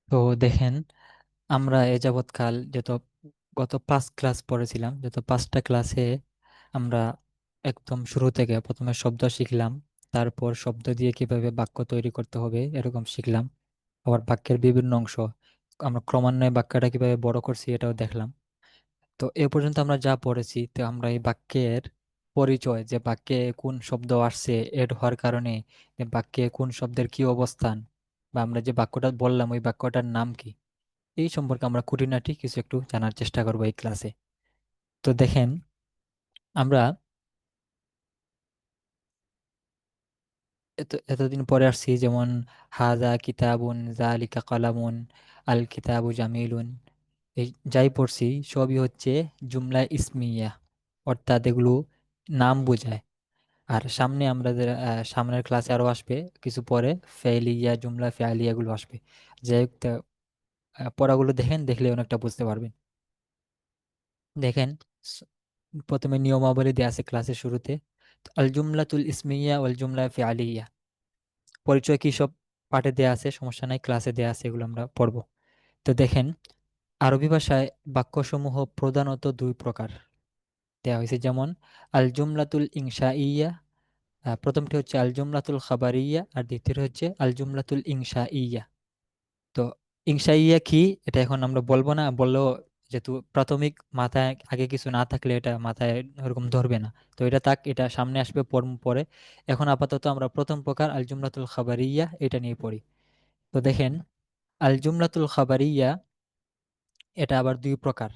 তো দেখেন, আমরা এ যাবৎকাল গত 5 ক্লাস পড়েছিলাম, যত 5টা ক্লাসে আমরা একদম শুরু থেকে প্রথমে শব্দ শিখলাম। তারপর শব্দ দিয়ে কিভাবে বাক্য তৈরি করতে হবে এরকম শিখলাম। আবার বাক্যের বিভিন্ন অংশ আমরা ক্রমান্বয়ে বাক্যটা কিভাবে বড় করছি এটাও দেখলাম। তো এ পর্যন্ত আমরা যা পড়েছি, তো আমরা এই বাক্যের পরিচয়, যে বাক্যে কোন শব্দ আসছে এড হওয়ার কারণে, যে বাক্যে কোন শব্দের কি অবস্থান, বা আমরা যে বাক্যটা বললাম ওই বাক্যটার নাম কি, এই সম্পর্কে আমরা খুঁটিনাটি কিছু একটু জানার চেষ্টা করবো এই ক্লাসে। তো দেখেন, আমরা এতদিন পরে আসছি, যেমন হাজা কিতাবুন জালিকা কালামুন, আল কিতাবু জামিলুন। এই যাই পড়ছি সবই হচ্ছে জুমলা ইসমিয়া, অর্থাৎ এগুলো নাম বোঝায়। আর সামনে আমাদের সামনের ক্লাসে আরো আসবে কিছু পরে, ফেলিয়া জুমলা ফেলিয়া এগুলো আসবে। যাই হোক, পড়াগুলো দেখেন, দেখলে অনেকটা বুঝতে পারবেন। দেখেন, স- প্রথমে নিয়মাবলী দেয়া আছে ক্লাসের শুরুতে। তো আল জুমলাতুল ইসমিয়া ওয়াল জুমলা ফিআলিয়া, পরিচয় কি সব পাঠে দেয়া আছে, সমস্যা নাই, ক্লাসে দেয়া আছে, এগুলো আমরা পড়বো। তো দেখেন, আরবি ভাষায় বাক্যসমূহ প্রধানত দুই প্রকার দেয়া হয়েছে, যেমন আল জুমলাতুল ইনশাইয়া। প্রথমটি হচ্ছে আল জুমলাতুল খাবারিয়া, আর দ্বিতীয়টি হচ্ছে আল জুমলাতুল ইনশাইয়া। তো ইনশাইয়া কি, এটা এখন আমরা বলবো না, বললেও যেহেতু প্রাথমিক মাথায় আগে কিছু না থাকলে এটা মাথায় ওরকম ধরবে না। তো এটা থাক, এটা সামনে আসবে পরে। এখন আপাতত আমরা প্রথম প্রকার আল জুমলাতুল খাবারিয়া এটা নিয়ে পড়ি। তো দেখেন, আল জুমলাতুল খাবারিয়া এটা আবার দুই প্রকার।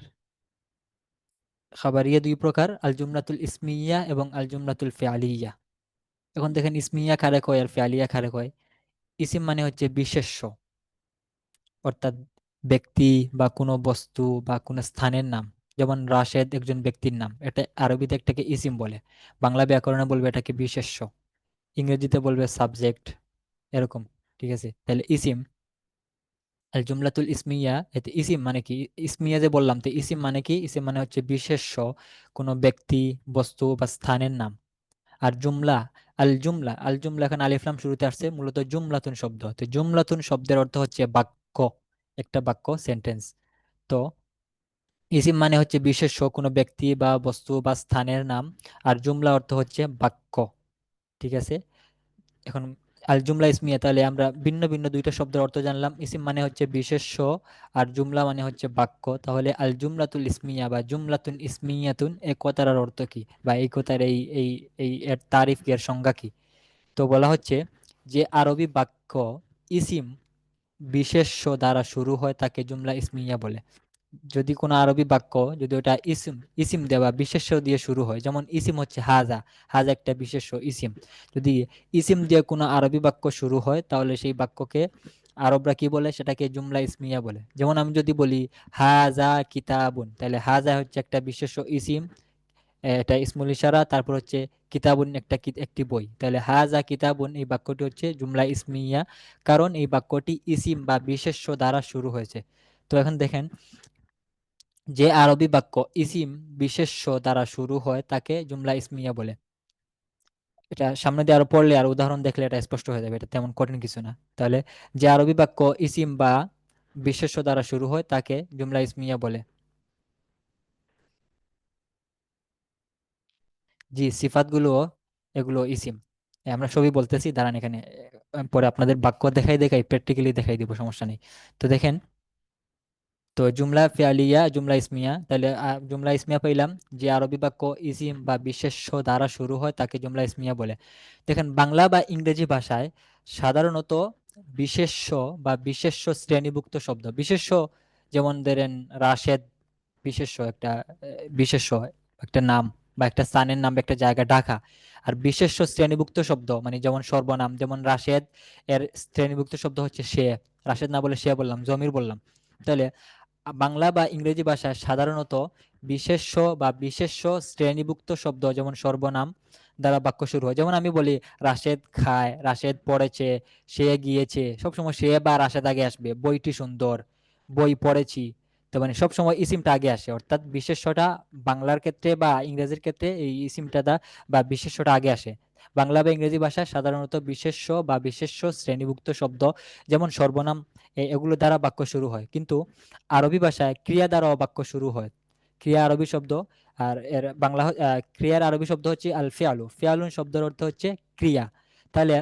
খাবারিয়া দুই প্রকার, আল জুমলাতুল ইসমিয়া এবং আল জুমলাতুল ফিআলিয়া। এখন দেখেন, ইসমিয়া কারে কয় আর ফিআলিয়া কারে কয়। ইসিম মানে হচ্ছে বিশেষ্য, অর্থাৎ ব্যক্তি বা কোনো বস্তু বা কোনো স্থানের নাম। যেমন রাশেদ একজন ব্যক্তির নাম, এটা আরবিতে একটাকে ইসিম বলে। বাংলা ব্যাকরণে বলবে এটাকে বিশেষ্য, ইংরেজিতে বলবে সাবজেক্ট, এরকম। ঠিক আছে, তাহলে ইসিম। আল জুমলাতুল ইসমিয়া, এতে ইসিম মানে কি, ইসমিয়া যে বললাম, তো ইসিম মানে কি, ইসিম মানে হচ্ছে বিশেষ্য, কোনো ব্যক্তি, বস্তু বা স্থানের নাম। আর জুমলা, আল জুমলা এখন আলিফ লাম শুরুতে আসছে, মূলত জুমলাতুন শব্দ। তো জুমলাতুন শব্দের অর্থ হচ্ছে বাক্য, একটা বাক্য, সেন্টেন্স। তো ইসিম মানে হচ্ছে বিশেষ্য, কোনো ব্যক্তি বা বস্তু বা স্থানের নাম। আর জুমলা অর্থ হচ্ছে বাক্য। ঠিক আছে, এখন আল জুমলা ইসমিয়া, তাহলে আমরা ভিন্ন ভিন্ন দুইটা শব্দের অর্থ জানলাম। ইসিম মানে হচ্ছে বিশেষ্য, আর জুমলা মানে হচ্ছে বাক্য। তাহলে আল জুমলাতুল ইসমিয়া বা জুমলাতুন ইসমিয়াতুন, এই কথার অর্থ কি, বা এই কথার এই এই এর তারিফ কি, এর সংজ্ঞা কি। তো বলা হচ্ছে যে আরবি বাক্য ইসিম বিশেষ্য দ্বারা শুরু হয় তাকে জুমলা ইসমিয়া বলে। যদি কোনো আরবি বাক্য, যদি ওটা ইসিম ইসিম দেওয়া বিশেষ্য দিয়ে শুরু হয়, যেমন ইসিম হচ্ছে হাজা, হাজা একটা বিশেষ্য ইসিম। যদি ইসিম দিয়ে কোনো আরবি বাক্য শুরু হয়, তাহলে সেই বাক্যকে আরবরা কি বলে, সেটাকে জুমলা ইসমিয়া বলে। যেমন আমি যদি বলি হাজা কিতাবুন, তাহলে হাজা হচ্ছে একটা বিশেষ্য ইসিম, এটা ইসমুল ইশারা, তারপর হচ্ছে কিতাবুন একটা একটি বই, তাহলে হাজা কিতাবুন এই বাক্যটি হচ্ছে জুমলা ইসমিয়া, কারণ এই বাক্যটি ইসিম বা বিশেষ্য দ্বারা শুরু হয়েছে। তো এখন দেখেন, যে আরবি বাক্য ইসিম বিশেষ্য দ্বারা শুরু হয় তাকে জুমলা ইসমিয়া বলে। এটা সামনে দিয়ে আরো পড়লে আর উদাহরণ দেখলে এটা স্পষ্ট হয়ে যাবে, এটা তেমন কঠিন কিছু না। তাহলে যে আরবি বাক্য ইসিম বা বিশেষ্য দ্বারা শুরু হয় তাকে জুমলা ইসমিয়া বলে। জি, সিফাতগুলো এগুলো ইসিম। আমরা সবই বলতেছি, দাঁড়ান এখানে পরে আপনাদের বাক্য দেখাই দেখাই প্র্যাকটিক্যালি দেখাই দিব, সমস্যা নেই। তো দেখেন, তো জুমলা ফিআলিয়া জুমলা ইসমিয়া, তাহলে জুমলা ইসমিয়া পাইলাম, যে আরবি বাক্য ইসিম বা বিশেষ্য দ্বারা শুরু হয় তাকে জুমলা ইসমিয়া বলে। দেখেন, বাংলা বা ইংরেজি ভাষায় সাধারণত বিশেষ্য বা বিশেষ্য শ্রেণীভুক্ত শব্দ, বিশেষ্য যেমন ধরেন রাশেদ, বিশেষ্য একটা বিশেষ্য, একটা নাম বা একটা স্থানের নাম বা একটা জায়গা ঢাকা। আর বিশেষ্য শ্রেণীভুক্ত শব্দ মানে যেমন সর্বনাম, যেমন রাশেদ, এর শ্রেণীভুক্ত শব্দ হচ্ছে সে। রাশেদ না বলে সে বললাম, জমির বললাম। তাহলে বাংলা বা ইংরেজি ভাষায় সাধারণত বিশেষ্য বা বিশেষ্য শ্রেণীভুক্ত শব্দ যেমন সর্বনাম দ্বারা বাক্য শুরু হয়। যেমন আমি বলি রাশেদ খায়, রাশেদ পড়েছে, সে গিয়েছে, সবসময় সে বা রাশেদ আগে আসবে। বইটি সুন্দর, বই পড়েছি। তো মানে সবসময় ইসিমটা আগে আসে, অর্থাৎ বিশেষ্যটা বাংলার ক্ষেত্রে বা ইংরেজির ক্ষেত্রে এই ইসিমটা বা বিশেষ্যটা আগে আসে। বাংলা বা ইংরেজি ভাষায় সাধারণত বিশেষ্য বা বিশেষ্য শ্রেণীভুক্ত শব্দ যেমন সর্বনাম এগুলো দ্বারা বাক্য শুরু হয়, কিন্তু আরবি ভাষায় ক্রিয়া দ্বারাও বাক্য শুরু হয়। ক্রিয়া আরবি শব্দ, আর এর বাংলা ক্রিয়ার আরবি শব্দ হচ্ছে আল ফিয়ালু। ফিয়ালুন শব্দের অর্থ হচ্ছে ক্রিয়া। তাহলে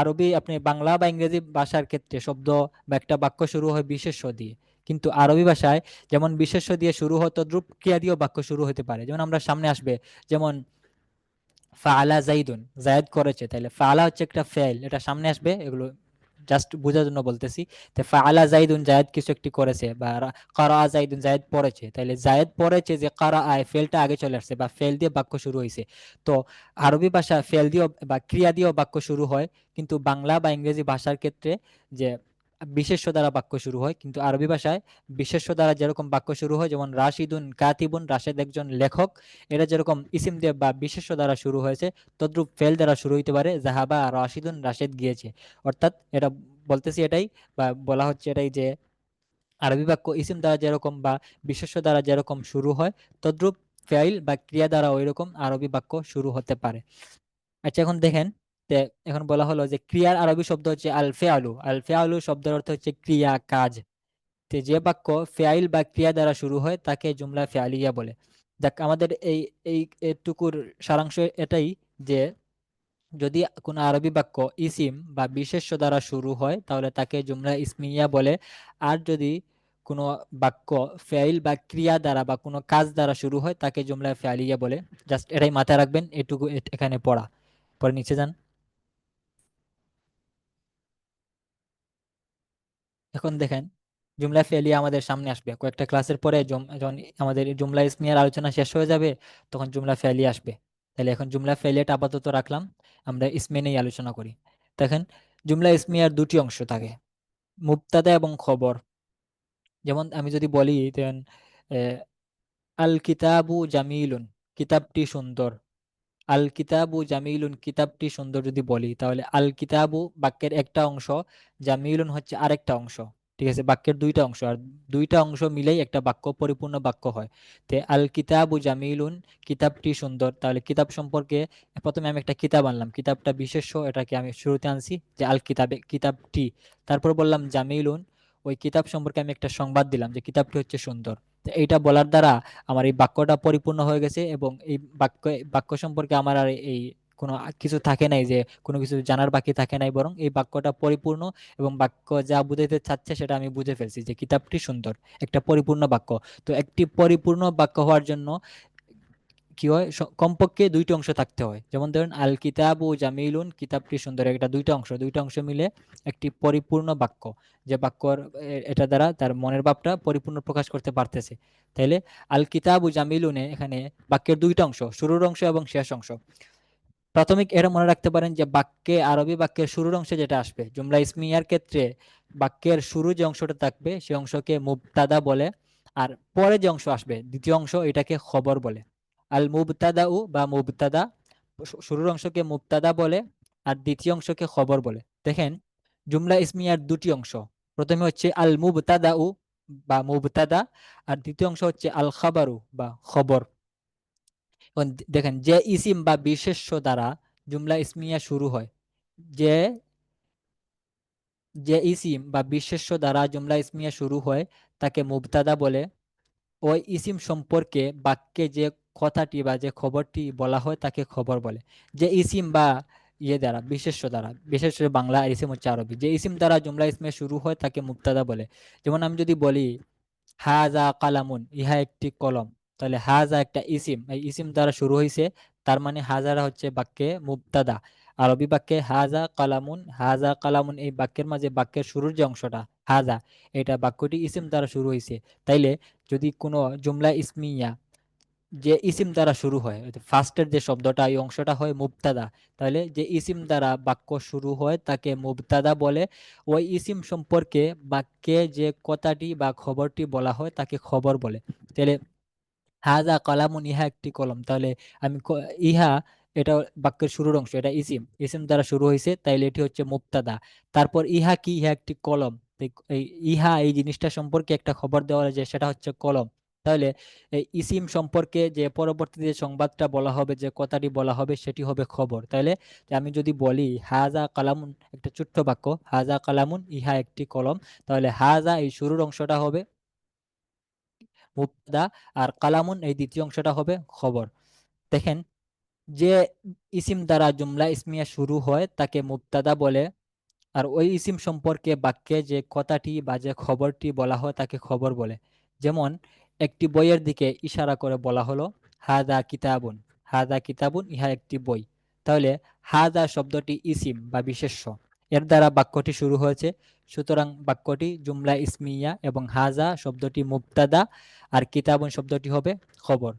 আরবি আপনি বাংলা বা ইংরেজি ভাষার ক্ষেত্রে শব্দ বা একটা বাক্য শুরু হয় বিশেষ্য দিয়ে, কিন্তু আরবি ভাষায় যেমন বিশেষ্য দিয়ে শুরু হয় তদ্রূপ ক্রিয়া দিয়েও বাক্য শুরু হতে পারে। যেমন আমরা সামনে আসবে, যেমন ফাআলা জাইদুন, জায়েদ করেছে, তাহলে ফাআলা হচ্ছে একটা ফেল, এটা সামনে আসবে, এগুলো জাস্ট বোঝার জন্য বলতেছি। তো ফাআলা জাইদুন, জায়েদ কিছু একটি করেছে, বা কারা জাইদুন, জায়েদ পড়েছে, তাহলে জায়েদ পড়েছে যে কারা আয়, ফেলটা আগে চলে আসছে বা ফেল দিয়ে বাক্য শুরু হয়েছে। তো আরবি ভাষা ফেল দিয়েও বা ক্রিয়া দিয়েও বাক্য শুরু হয়, কিন্তু বাংলা বা ইংরেজি ভাষার ক্ষেত্রে যে বিশেষ্য দ্বারা বাক্য শুরু হয়, কিন্তু আরবি ভাষায় বিশেষ্য দ্বারা যেরকম বাক্য শুরু হয়, যেমন রাশিদুন কাতিবুন, রাশেদ একজন লেখক, এটা যেরকম ইসিম দিয়ে বা বিশেষ্য দ্বারা শুরু হয়েছে, তদ্রূপ ফেল দ্বারা শুরু হইতে পারে, জাহাবা রাশিদুন, রাশেদ গিয়েছে। অর্থাৎ এটা বলতেছি এটাই, বা বলা হচ্ছে এটাই যে আরবি বাক্য ইসিম দ্বারা যেরকম বা বিশেষ্য দ্বারা যেরকম শুরু হয়, তদ্রূপ ফেইল বা ক্রিয়া দ্বারা ওইরকম আরবি বাক্য শুরু হতে পারে। আচ্ছা, এখন দেখেন, তে এখন বলা হলো যে ক্রিয়ার আরবি শব্দ হচ্ছে আল ফেআলু। আল ফেআলু শব্দের অর্থ হচ্ছে ক্রিয়া, কাজ। তে যে বাক্য ফেআইল বা ক্রিয়া দ্বারা শুরু হয় তাকে জুমলা ফেআলিয়া বলে। দেখ, আমাদের এই এই এটুকুর সারাংশ এটাই যে যদি কোনো আরবি বাক্য ইসিম বা বিশেষ্য দ্বারা শুরু হয় তাহলে তাকে জুমলা ইসমিয়া বলে। আর যদি কোনো বাক্য ফেইল বা ক্রিয়া দ্বারা বা কোনো কাজ দ্বারা শুরু হয় তাকে জুমলা ফেআলিয়া বলে। জাস্ট এটাই মাথায় রাখবেন, এটুকু এখানে পড়া। পরে নিচে যান। এখন দেখেন, জুমলা ফেলিয়া আমাদের সামনে আসবে কয়েকটা ক্লাসের পরে, যখন আমাদের এই জুমলা ইসমিয়ার আলোচনা শেষ হয়ে যাবে তখন জুমলা ফেলিয়া আসবে। তাহলে এখন জুমলা ফেলিয়াটা আপাতত রাখলাম, আমরা ইসমে নিয়ে আলোচনা করি। দেখেন, জুমলা ইসমিয়ার দুটি অংশ থাকে, মুবতাদা এবং খবর। যেমন আমি যদি বলি, দেন আল কিতাবু জামিলুন, কিতাবটি সুন্দর। আল কিতাবু জামিলুন, কিতাবটি সুন্দর যদি বলি, তাহলে আল কিতাবু বাক্যের একটা অংশ, জামিলুন হচ্ছে আরেকটা অংশ। ঠিক আছে, বাক্যের দুইটা অংশ, আর দুইটা অংশ মিলেই একটা বাক্য, পরিপূর্ণ বাক্য হয়। তে আল কিতাবু জামিলুন, কিতাবটি সুন্দর। তাহলে কিতাব সম্পর্কে প্রথমে আমি একটা কিতাব আনলাম, কিতাবটা বিশেষ্য, এটাকে আমি শুরুতে আনছি যে আল কিতাবে, কিতাবটি। তারপর বললাম জামিলুন, ওই কিতাব সম্পর্কে আমি একটা সংবাদ দিলাম যে কিতাবটি হচ্ছে সুন্দর। তো এইটা বলার দ্বারা আমার এই বাক্যটা পরিপূর্ণ হয়ে গেছে, এবং এই বাক্য সম্পর্কে আমার আর এই কোনো কিছু থাকে নাই, যে কোনো কিছু জানার বাকি থাকে নাই, বরং এই বাক্যটা পরিপূর্ণ, এবং বাক্য যা বুঝাইতে চাচ্ছে সেটা আমি বুঝে ফেলছি যে কিতাবটি সুন্দর, একটা পরিপূর্ণ বাক্য। তো একটি পরিপূর্ণ বাক্য হওয়ার জন্য কি হয়, কমপক্ষে দুইটা অংশ থাকতে হয়। যেমন ধরেন আল কিতাবু জামিলুন, কিতাবটি সুন্দর, এটা দুইটা অংশ, দুইটা অংশ মিলে একটি পরিপূর্ণ বাক্য, যে বাক্যর এটা দ্বারা তার মনের ভাবটা পরিপূর্ণ প্রকাশ করতে পারতেছে। তাইলে আল কিতাবু জামিলুনে এখানে বাক্যের দুইটা অংশ, শুরুর অংশ এবং শেষ অংশ। প্রাথমিক এটা মনে রাখতে পারেন যে বাক্যে, আরবি বাক্যের শুরুর অংশে যেটা আসবে জুমলা ইসমিয়ার ক্ষেত্রে, বাক্যের শুরু যে অংশটা থাকবে সেই অংশকে মুবতাদা বলে, আর পরে যে অংশ আসবে দ্বিতীয় অংশ, এটাকে খবর বলে। আল মুবতাদাউ বা মুবতাদা, শুরুর অংশকে মুবতাদা বলে, আর দ্বিতীয় অংশকে খবর বলে। দেখেন, জুমলা ইসমিয়ার দুটি অংশ, প্রথমে হচ্ছে আল মুবতাদাউ বা মুবতাদা, আর দ্বিতীয় অংশ হচ্ছে আল খাবারু বা খবর। এখন দেখেন, যে ইসিম বা বিশেষ্য দ্বারা জুমলা ইসমিয়া শুরু হয়, যে যে ইসিম বা বিশেষ্য দ্বারা জুমলা ইসমিয়া শুরু হয় তাকে মুবতাদা বলে। ওই ইসিম সম্পর্কে বাক্যে যে কথাটি বা যে খবরটি বলা হয় তাকে খবর বলে। যে ইসিম বা ইয়ে দ্বারা, বিশেষ্য দ্বারা, বিশেষ করে বাংলা, আর ইসিম হচ্ছে আরবি, যে ইসিম দ্বারা জুমলা ইসমিয়া শুরু হয় তাকে মুবতাদা বলে। যেমন আমি যদি বলি হাজা কালামুন, ইহা একটি কলম, তাহলে হাজা একটা ইসিম, এই ইসিম দ্বারা শুরু হয়েছে, তার মানে হাজারা হচ্ছে বাক্যে মুবতাদা। আরবি বাক্যে হাজা কালামুন, হাজা কালামুন, এই বাক্যের মাঝে বাক্যের শুরুর যে অংশটা হাজা, এটা বাক্যটি ইসিম দ্বারা শুরু হয়েছে। তাইলে যদি কোনো জুমলা ইসমিয়া যে ইসিম দ্বারা শুরু হয়, ফার্স্টের যে শব্দটা এই অংশটা হয় মুবতাদা, তাহলে যে ইসিম দ্বারা বাক্য শুরু হয় তাকে মুবতাদা বলে। ওই ইসিম সম্পর্কে বাক্যে যে কথাটি বা খবরটি বলা হয় তাকে খবর বলে। তাহলে হাজা কলামুন, ইহা একটি কলম, তাহলে আমি ইহা, এটা বাক্যের শুরুর অংশ, এটা ইসিম, ইসিম দ্বারা শুরু হয়েছে, তাইলে এটি হচ্ছে মুবতাদা। তারপর ইহা কি, ইহা একটি কলম, এই ইহা এই জিনিসটা সম্পর্কে একটা খবর দেওয়া যায়, সেটা হচ্ছে কলম। তাহলে এই ইসিম সম্পর্কে যে পরবর্তীতে যে সংবাদটা বলা হবে, যে কথাটি বলা হবে, সেটি হবে খবর। তাহলে যে আমি যদি বলি হাজা কালামুন, একটা ছোট্ট বাক্য, হাজা কালামুন, ইহা একটি কলম, তাহলে হাজা এই শুরুর অংশটা হবে মুবতাদা, আর কালামুন এই দ্বিতীয় অংশটা হবে খবর। দেখেন, যে ইসিম দ্বারা জুমলা ইসমিয়া শুরু হয় তাকে মুবতাদা বলে, আর ওই ইসিম সম্পর্কে বাক্যে যে কথাটি বা যে খবরটি বলা হয় তাকে খবর বলে। যেমন একটি বইয়ের দিকে ইশারা করে বলা হলো হাদা কিতাবুন, হাদা কিতাবুন, ইহা একটি বই। তাহলে হাদা শব্দটি ইসিম বা বিশেষ্য, এর দ্বারা বাক্যটি শুরু হয়েছে, সুতরাং বাক্যটি জুমলা ইসমিয়া, এবং হাজা শব্দটি মুবতাদা, আর কিতাবুন শব্দটি হবে খবর।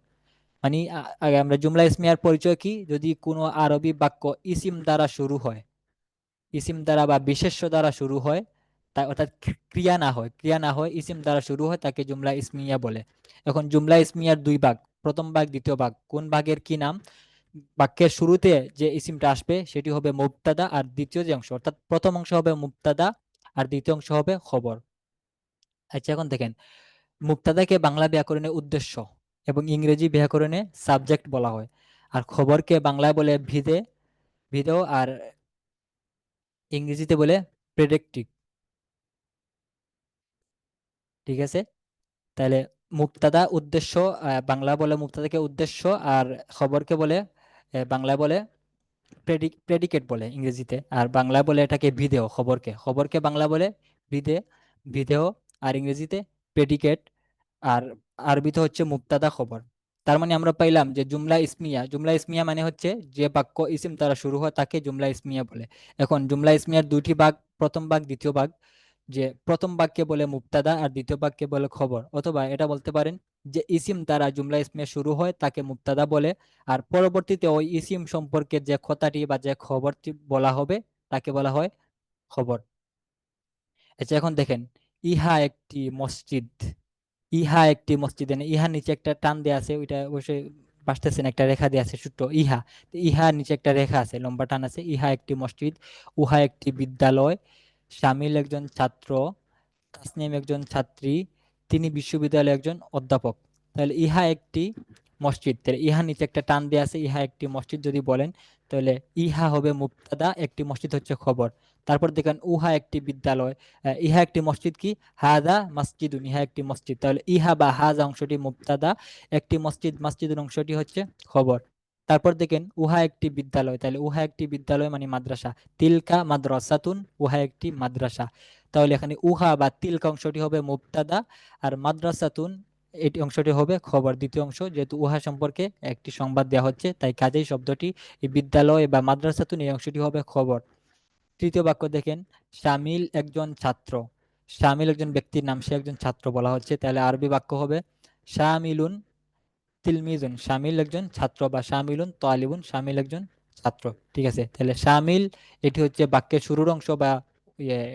মানে আগে আমরা জুমলা ইসমিয়ার পরিচয় কি, যদি কোনো আরবি বাক্য ইসিম দ্বারা শুরু হয়, ইসিম দ্বারা বা বিশেষ্য দ্বারা শুরু হয়, তা অর্থাৎ ক্রিয়া না হয়, ক্রিয়া না হয়, ইসিম দ্বারা শুরু হয়, তাকে জুমলা ইসমিয়া বলে। এখন জুমলা ইসমিয়ার দুই ভাগ, প্রথম ভাগ দ্বিতীয় ভাগ, কোন ভাগের কি নাম? বাক্যের শুরুতে যে ইসিমটা আসবে সেটি হবে মুবতাদা, আর দ্বিতীয় যে অংশ অর্থাৎ প্রথম অংশ হবে মুবতাদা, আর দ্বিতীয় অংশ হবে খবর। আচ্ছা, এখন দেখেন, মুবতাদাকে বাংলা ব্যাকরণে উদ্দেশ্য এবং ইংরেজি ব্যাকরণে সাবজেক্ট বলা হয়, আর খবরকে বাংলায় বলে ভিদে, ভিদেও, আর ইংরেজিতে বলে প্রেডিক্টিভ। ঠিক আছে? তাহলে মুবতাদা উদ্দেশ্য, বাংলা বলে মুবতাদাকে উদ্দেশ্য, আর খবরকে বলে বাংলায় বলে প্রেডিকেট বলে ইংরেজিতে, আর বাংলা বলে এটাকে ভিদেও, খবরকে, খবরকে বাংলা বলে ভিদে, ভিদেও, আর ইংরেজিতে প্রেডিকেট, আর আরবিতে হচ্ছে মুবতাদা খবর। তার মানে আমরা পাইলাম যে জুমলা ইসমিয়া, জুমলা ইসমিয়া মানে হচ্ছে যে বাক্য ইসিম দ্বারা শুরু হয় তাকে জুমলা ইসমিয়া বলে। এখন জুমলা ইসমিয়ার দুইটি ভাগ, প্রথম ভাগ দ্বিতীয় ভাগ, যে প্রথম বাক্যে বলে মুবতাদা আর দ্বিতীয় বাক্যে বলে খবর, অথবা এটা বলতে পারেন যে ইসিম দ্বারা জুমলা ইসমিয়া শুরু হয় তাকে মুবতাদা বলে, আর পরবর্তীতে ওই ইসিম সম্পর্কে যে কথাটি বা যে খবরটি বলা হবে তাকে বলা হয় খবর। আচ্ছা, এখন দেখেন, ইহা একটি মসজিদ, ইহা একটি মসজিদ, ইহা নিচে একটা টান দেয়া আছে, ওইটা অবশ্যই বাসতেছেন, একটা রেখা দেয়া আছে ছোট্ট ইহা, তো ইহা নিচে একটা রেখা আছে, লম্বা টান আছে, ইহা একটি মসজিদ, উহা একটি বিদ্যালয়, শামিল একজন ছাত্র, তাসনিম একজন ছাত্রী, তিনি বিশ্ববিদ্যালয়ের একজন অধ্যাপক। তাহলে ইহা একটি মসজিদ, তাহলে ইহা নিচে একটা টান দেয়া আছে, ইহা একটি মসজিদ যদি বলেন, তাহলে ইহা হবে মুবতাদা, একটি মসজিদ হচ্ছে খবর। তারপর দেখেন উহা একটি বিদ্যালয়, ইহা একটি মসজিদ কি, হাদা মসজিদুন, ইহা একটি মসজিদ, তাহলে ইহা বা হাজা অংশটি মুবতাদা, একটি মসজিদ, মসজিদের অংশটি হচ্ছে খবর। তারপর দেখেন উহা একটি বিদ্যালয়, তাহলে উহা একটি বিদ্যালয় মানে মাদ্রাসা, তিলকা মাদ্রাসাতুন, উহা একটি মাদ্রাসা। তাহলে এখানে উহা বা তিলকা অংশটি হবে মুবতাদা, আর মাদ্রাসাতুন এটি অংশটি হবে খবর, দ্বিতীয় অংশ, যেহেতু উহা সম্পর্কে একটি সংবাদ দেওয়া হচ্ছে তাই কাজেই শব্দটি এই বিদ্যালয় বা মাদ্রাসাতুন এই অংশটি হবে খবর। তৃতীয় বাক্য দেখেন, শামিল একজন ছাত্র, শামিল একজন ব্যক্তির নাম, সে একজন ছাত্র বলা হচ্ছে, তাহলে আরবি বাক্য হবে শামিলুন তিলমিজুন, শামিল একজন ছাত্র, বা শামিলুন তালিবুন, শামিল একজন ছাত্র। ঠিক আছে? তাহলে শামিল এটি হচ্ছে বাক্যের শুরুর অংশ বা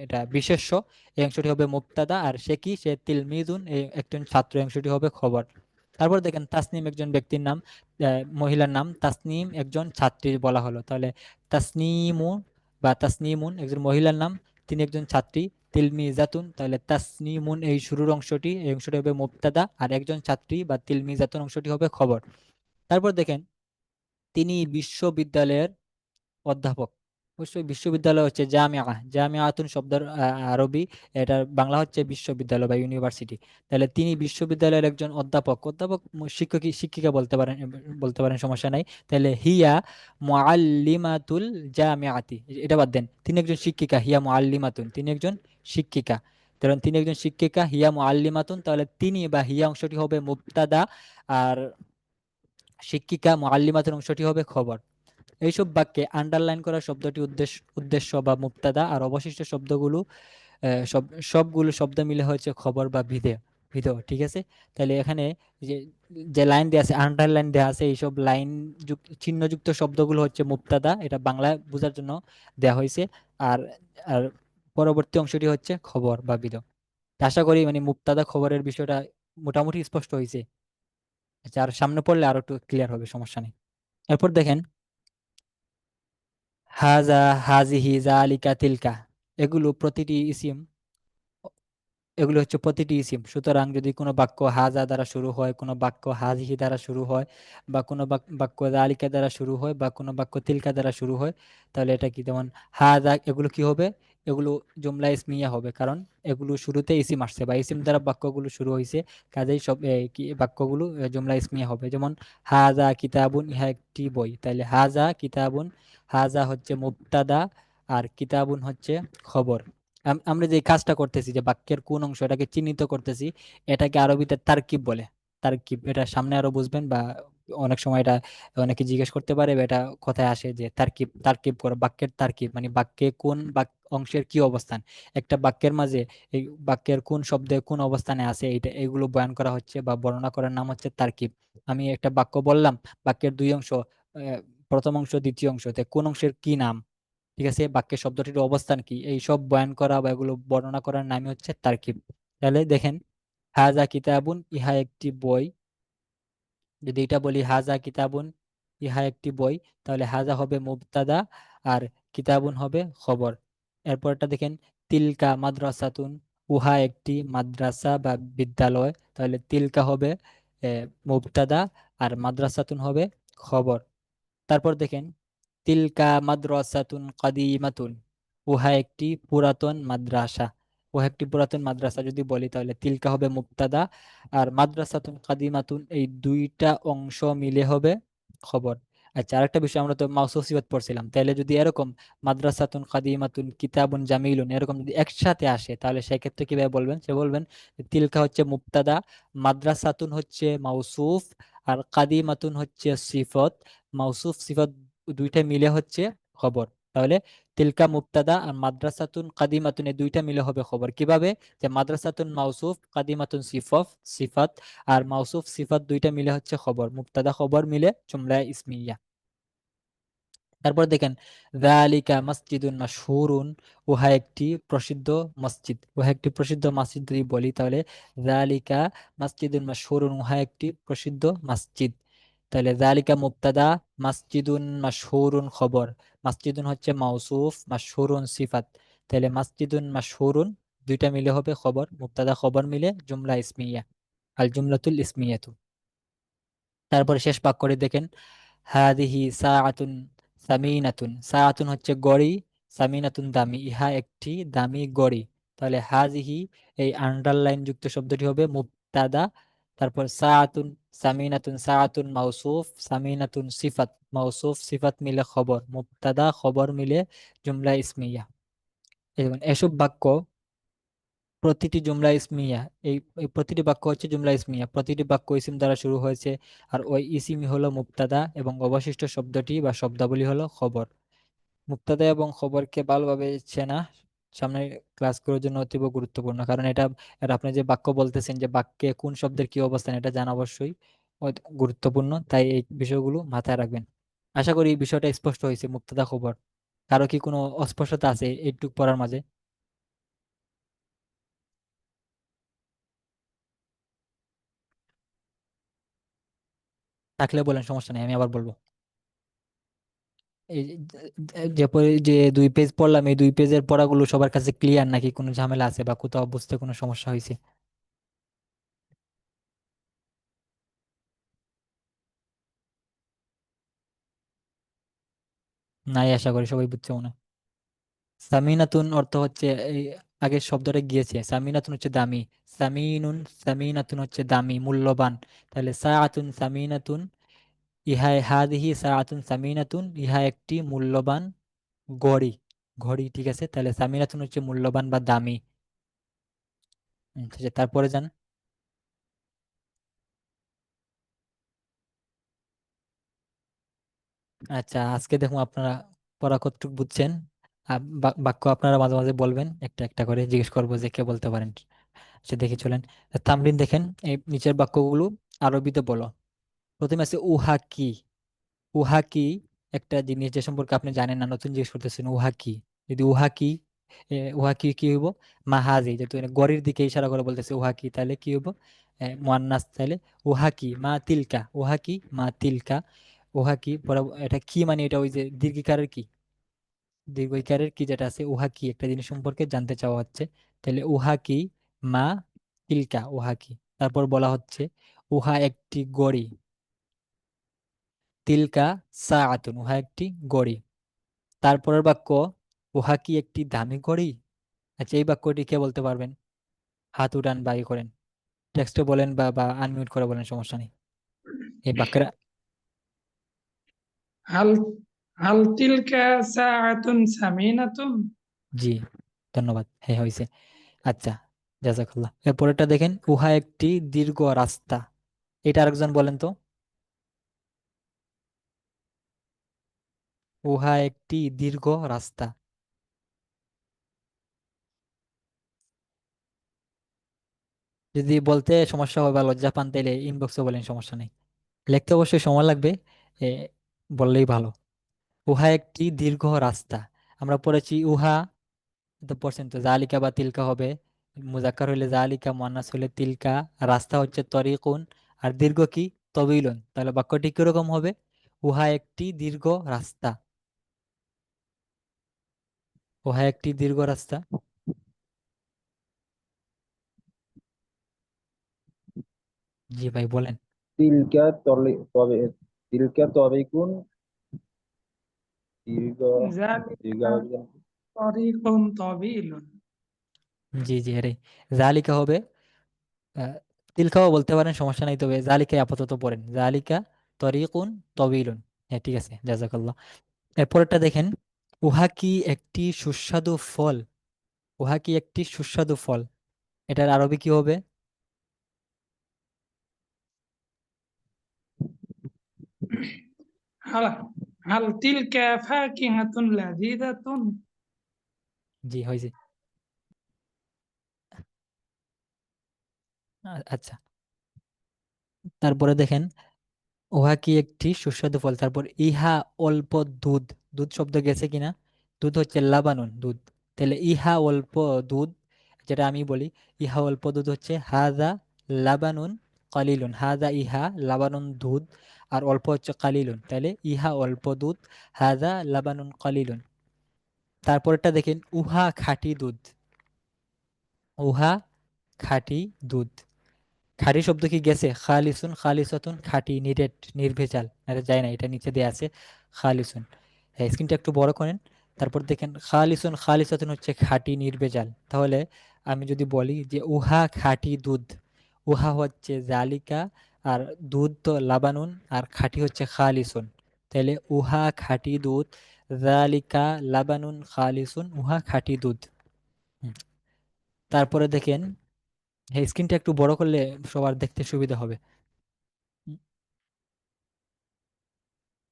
এটা বিশেষ্য, এই অংশটি হবে মুবতাদা, আর সে কি, সে তিলমিজুন, এই একজন ছাত্র, এই অংশটি হবে খবর। তারপর দেখেন তাসনিম একজন ব্যক্তির নাম, মহিলার নাম, তাসনিম একজন ছাত্রী বলা হলো, তাহলে তাসনিমু বা তাসনিমুন একজন মহিলার নাম, তিনি একজন ছাত্রী, তিলমিজাতুন, তাহলে তাসনিমুন এই শুরুর অংশটি, এই অংশটি হবে মুবতাদা, আর একজন ছাত্রী বা তিলমিজাতুন অংশটি হবে খবর। তারপর দেখেন, তিনি বিশ্ববিদ্যালয়ের অধ্যাপক, অবশ্যই বিশ্ববিদ্যালয় হচ্ছে জামিয়া, জামিয়াতুন শব্দের আরবি, এটার বাংলা হচ্ছে বিশ্ববিদ্যালয় বা ইউনিভার্সিটি। তাহলে তিনি বিশ্ববিদ্যালয়ের একজন অধ্যাপক, অধ্যাপক শিক্ষক শিক্ষিকা বলতে পারেন, বলতে পারেন, সমস্যা নাই। তাহলে হিয়া মুআল্লিমাতুল জামিয়াতি, এটা বাদ দেন, তিনি একজন শিক্ষিকা, হিয়া মুআল্লিমাতুন, তিনি একজন শিক্ষিকা, কারণ তিনি একজন শিক্ষিকা, হিয়া মুআল্লিমাতুন, তাহলে তিনি বা হিয়া অংশটি হবে মুবতাদা, আর শিক্ষিকা মুআল্লিমাতুন অংশটি হবে খবর। এইসব বাক্যে আন্ডারলাইন করা শব্দটি উদ্দেশ্য, উদ্দেশ্য বা মুবতাদা, আর অবশিষ্ট শব্দগুলো সব সবগুলো শব্দ মিলে হয়েছে খবর বা ভিদে। ঠিক আছে? তাহলে এখানে যে যে লাইন দেওয়া আছে, আন্ডারলাইন দেওয়া আছে, এইসব লাইন চিহ্নযুক্ত শব্দগুলো হচ্ছে মুবতাদা, এটা বাংলা বোঝার জন্য দেওয়া হয়েছে, আর আর পরবর্তী অংশটি হচ্ছে খবর বা ভিদে। আশা করি মানে মুবতাদা খবরের বিষয়টা মোটামুটি স্পষ্ট হয়েছে। আচ্ছা, আর সামনে পড়লে আরো একটু ক্লিয়ার হবে, সমস্যা নেই। এরপর দেখেন, হাজা, হাজিহি, জালিকা, তিলকা, এগুলো প্রতিটি ইসিম, এগুলো হচ্ছে প্রতিটি ইসিম। সুতরাং যদি কোনো বাক্য হাজা দ্বারা শুরু হয়, কোনো বাক্য হাজিহি দ্বারা শুরু হয়, বা কোনো বাক্য যালিকা দ্বারা শুরু হয়, বা কোনো বাক্য তিলকা দ্বারা শুরু হয়, তাহলে এটা কি, যেমন হাজা, এগুলো কি হবে? এগুলো জুমলা ইসমিয়া হবে, কারণ এগুলো শুরুতে ইসিম আসছে বা ইসিম দ্বারা বাক্যগুলো শুরু হয়েছে। কাজেই সব কি বাক্যগুলো জুমলা ইসমিয়া হবে। যেমন হাজা কিতাবুন, ইহা একটি বই, তাহলে হাজা কিতাবুন, হাজা হচ্ছে মুবতাদা আর কিতাবুন হচ্ছে খবর। আমরা যে কাজটা করতেছি, যে বাক্যের কোন অংশ এটাকে চিহ্নিত করতেছি, এটাকে আরবিতে তারকিব বলে। তারকিব, এটা সামনে আরো বুঝবেন, বা অনেক সময় এটা অনেকে জিজ্ঞেস করতে পারে, বা এটা কথায় আসে যে তারকিব, তারকিব করো, বাক্যের তারকিব মানে বাক্যে কোন অংশের কি অবস্থান, একটা বাক্যের মাঝে এই বাক্যের কোন শব্দে কোন অবস্থানে আছে, এইটা এগুলো বয়ান করা হচ্ছে বা বর্ণনা করার নাম হচ্ছে তারকিব। আমি একটা বাক্য বললাম, বাক্যের দুই অংশ, প্রথম অংশ দ্বিতীয় অংশতে কোন অংশের কি নাম, ঠিক আছে, বাক্যের শব্দটির অবস্থান কি, এই সব বয়ান করা বা এগুলো বর্ণনা করার নামই হচ্ছে তারকিব। তাহলে দেখেন, হাজা কিতাবুন, ইহা একটি বই। যদি এটা বলি হাজা কিতাবুন, ইহা একটি বই, তাহলে হাজা হবে মুবতাদা আর কিতাবুন হবে খবর। এরপরটা দেখেন, তিলকা মাদ্রাসাতুন, উহা একটি মাদ্রাসা বা বিদ্যালয়, তাহলে তিলকা হবে মুবতাদা আর মাদ্রাসাতুন হবে খবর। তারপর দেখেন, তিলকা মাদ্রাসাতুন কাদিমাতুন, উহা একটি পুরাতন মাদ্রাসা। উহা একটি পুরাতন মাদ্রাসা যদি বলি, তাহলে তিলকা হবে মুবতাদা আর মাদ্রাসাতুন কাদিমাতুন, এই দুইটা অংশ মিলে হবে খবর। আচ্ছা, আরেকটা বিষয়, আমরা তো মাউসুফ সিফাত পড়ছিলাম, তাহলে যদি এরকম মাদ্রাসাতুন কাদিমাতুন কিতাবুন জামিলুন এরকম যদি একসাথে আসে, তাহলে সেক্ষেত্রে কিভাবে বলবেন? সে বলবেন যে তিলকা হচ্ছে মুবতাদা, মাদ্রাসাতুন হচ্ছে মাউসুফ, আর কাদিমাতুন হচ্ছে সিফত। মাউসুফ সিফাত দুইটা মিলে হচ্ছে খবর। তাহলে তিলকা মুবতাদা আর মাদ্রাসাতুন কাদিমাতুন, এই দুইটা মিলে হবে খবর। কিভাবে? যে মাদ্রাসাতুন মাউসুফ, কাদিমাতুন সিফাত, আর মাউসুফ সিফাত দুইটা মিলে হচ্ছে খবর, মুবতাদা খবর মিলে জুমলা ইসমিয়া। তারপর দেখেন, যালিকা মসজিদুন মাশহুরুন, উহা একটি প্রসিদ্ধ মসজিদ। উহা একটি প্রসিদ্ধ মসজিদ যদি বলি, তাহলে যালিকা মসজিদুন মাশহুরুন, উহা একটি প্রসিদ্ধ মসজিদ। তাহলে যালিকা মুবতাদা, মসজিদুন মাশহুরুন খবর। মসজিদুন হচ্ছে মাউসুফ, মাশহুরুন সিফাত। তাহলে মসজিদুন মাশহুরুন দুইটা মিলে হবে খবর, মুবতাদা খবর মিলে জুমলা ইসমিয়া, আল জুমলাতুল ইসমিয়াতু। তারপরে শেষ বাক্যটি দেখেন, হাদিহি সাআতুন সামিনাতুন, সাআতুন হচ্ছে গড়ি, সামিনাতুন দামি, ইহা একটি দামি গড়ি। তাহলে হাজিহি, এই আন্ডারলাইন যুক্ত শব্দটি হবে মুবতাদা। তারপর সাআতুন সামিনাতুন, সাআতুন মাউসুফ, সামিনাতুন সিফাত, মাউসুফ সিফাত মিলে খবর, মুবতাদা খবর মিলে জুমলা ইসমিয়া। এবং এসব বাক্য প্রতিটি জুমলা ইসমিয়া, এই এই প্রতিটি বাক্য হচ্ছে জুমলা ইসমিয়া, প্রতিটি বাক্য ইসিম দ্বারা শুরু হয়েছে, আর ওই ইসিমই হলো মুবতাদা, এবং অবশিষ্ট শব্দটি বা শব্দাবলী হলো খবর। মুবতাদা এবং খবরকে ভালোভাবে চেনা সামনের ক্লাসগুলোর জন্য অতীব গুরুত্বপূর্ণ, কারণ এটা, আর আপনি যে বাক্য বলতেছেন, যে বাক্যে কোন শব্দের কি অবস্থান, এটা জানা অবশ্যই গুরুত্বপূর্ণ, তাই এই বিষয়গুলো মাথায় রাখবেন। আশা করি এই বিষয়টা স্পষ্ট হয়েছে, মুবতাদা খবর। কারো কি কোনো অস্পষ্টতা আছে এইটুক পড়ার মাঝে? থাকলে বলেন, সমস্যা নেই, আমি আবার বলবো। এই যে দুই পেজ পড়লাম, এই দুই পেজের পড়াগুলো সবার কাছে ক্লিয়ার, নাকি কোনো ঝামেলা আছে বা কোথাও বুঝতে কোনো সমস্যা হয়েছে? নাই, আশা করি সবাই বুঝছে মনে হয়। সামিনাতুন অর্থ হচ্ছে এই আগের শব্দটা গিয়েছে, সামিনাতুন হচ্ছে দামি, সামিনুন, সামিনাতুন হচ্ছে দামি, মূল্যবান। তাহলে সাআতুন সামিনাতুন, ইহা হাদিহি সাআতুন সামিনাতুন, ইহা একটি মূল্যবান ঘড়ি। ঘড়ি, ঠিক আছে, তাহলে সামিনাতুন হচ্ছে মূল্যবান বা দামি। ঠিক আছে, তারপরে যান। আচ্ছা, আজকে দেখুন আপনারা পড়া কতটুকু বুঝছেন। বাক্য আপনারা মাঝে মাঝে বলবেন, একটা একটা করে জিজ্ঞেস করবো যে কে বলতে পারেন। সে দেখে চলেন। তামরিন দেখেন, এই নিচের বাক্যগুলো আরবিতে বলো। প্রথমে আছে উহা কি। উহা কি, একটা জিনিস যে সম্পর্কে আপনি জানেন না, নতুন জিজ্ঞেস করতেছেন উহা কি। যদি উহা কি, উহা কি কি হইব? মাহাজি, যেহেতু এখানে গড়ের দিকে ইশারা করে বলতেছে উহা কি, তাহলে কি হইব? মুয়ান্নাস, তাহলে উহা কি মা তিলকা, উহা কি মা তিলকা। উহা কি পরে, এটা কি মানে এটা ওই যে দীর্ঘিকারের কি, দীর্ঘইকারের কি যেটা আছে, উহা কি একটা জিনিস সম্পর্কে জানতে চাওয়া হচ্ছে। তাহলে উহা কি, মা তিলকা, উহা কি। তারপর বলা হচ্ছে উহা একটি গড়ি, তিলকা সাআতুন, উহা একটি গড়ি। তারপরের বাক্য, উহা কি একটি দামি ঘড়ি। আচ্ছা, এই বাক্যটি কে বলতে পারবেন? হাত উঠান, বাড়ি করেন, টেক্সটে বলেন বা বা আনমিউট করে বলেন, সমস্যা নেই। এই বাক্যের হাল হাল তিলকা সাআতুন সামিনাতুন। জি, ধন্যবাদ, হ্যাঁ হয়েছে। আচ্ছা, জাজাকাল্লাহ। এরপরেরটা দেখেন, উহা একটি দীর্ঘ রাস্তা। এটা আরেকজন বলেন তো। উহা একটি দীর্ঘ রাস্তা। যদি বলতে সমস্যা হয় বা লজ্জা পান তাইলে ইনবক্সে বলেন, সমস্যা নেই। লিখতে অবশ্যই সময় লাগবে, এ, বললেই ভালো। উহা একটি দীর্ঘ রাস্তা। আমরা পড়েছি উহা, তো পড়ছেন তো, জালিকা বা তিলকা হবে। মুজাক্কার হইলে জালিকা, মুয়ান্নাস হইলে তিলকা। রাস্তা হচ্ছে তরিকুন। আর দীর্ঘ কি? তবিলুন। তাহলে বাক্যটি কিরকম হবে? উহা একটি দীর্ঘ রাস্তা। উহা একটি দীর্ঘ রাস্তা। জি ভাই, বলেন। তিলকা তবে তিলকা তরিকুন, দীর্ঘ দীর্ঘ যালিকা তরিকুন তাবিলুন। জি জি, আরে, জালিকা হবে। আহ, তিলকাও বলতে পারেন, সমস্যা নাই, তবে জালিকা আপাতত পড়েন, জালিকা তরিকুন তবিলুন। হ্যাঁ, ঠিক আছে, জাজাকাল্লাহ। এরপরটা দেখেন, উহা কি একটি সুস্বাদু ফল। উহা কি একটি সুস্বাদু ফল। এটার আরবি কি হবে? হাল হাল তিলকা ফাকিহাতুন লাযীযাতুন। জি, হয়েছে। আচ্ছা, তারপরে দেখেন, উহা কি একটি সুস্বাদু ফল। তারপর ইহা অল্প দুধ। দুধ শব্দ গেছে কিনা? দুধ হচ্ছে লাবানুন, দুধ। তাহলে ইহা অল্প দুধ, যেটা আমি বলি, ইহা অল্প দুধ হচ্ছে হাদা লাবানুন কালিলুন। হাদা ইহা লাবানুন দুধ, আর অল্প হচ্ছে কালিলুন। তাহলে ইহা অল্প দুধ, হাদা লাবানুন কালিলুন। তারপরটা দেখেন, উহা খাঁটি দুধ। উহা খাঁটি দুধ। খাঁটি শব্দ কি গেছে? খালিসুন, খালিসাতুন, খাঁটি, নিরেট, নির্ভেজাল। এটা যায় না, এটা নিচে দেয়া আছে, খালিসুন। হ্যাঁ, স্ক্রিনটা একটু বড় করেন। তারপর দেখেন, খালিসুন খালিসাতুন হচ্ছে খাঁটি, নির্ভেজাল। তাহলে আমি যদি বলি যে উহা খাঁটি দুধ, উহা হচ্ছে জালিকা, আর দুধ তো লাবানুন, আর খাঁটি হচ্ছে খালিসুন। তাহলে উহা খাঁটি দুধ, জালিকা লাবানুন খালিসুন, উহা খাঁটি দুধ। হুম। তারপরে দেখেন, হ্যাঁ, স্ক্রিনটা একটু বড় করলে সবার দেখতে সুবিধা হবে। হুম,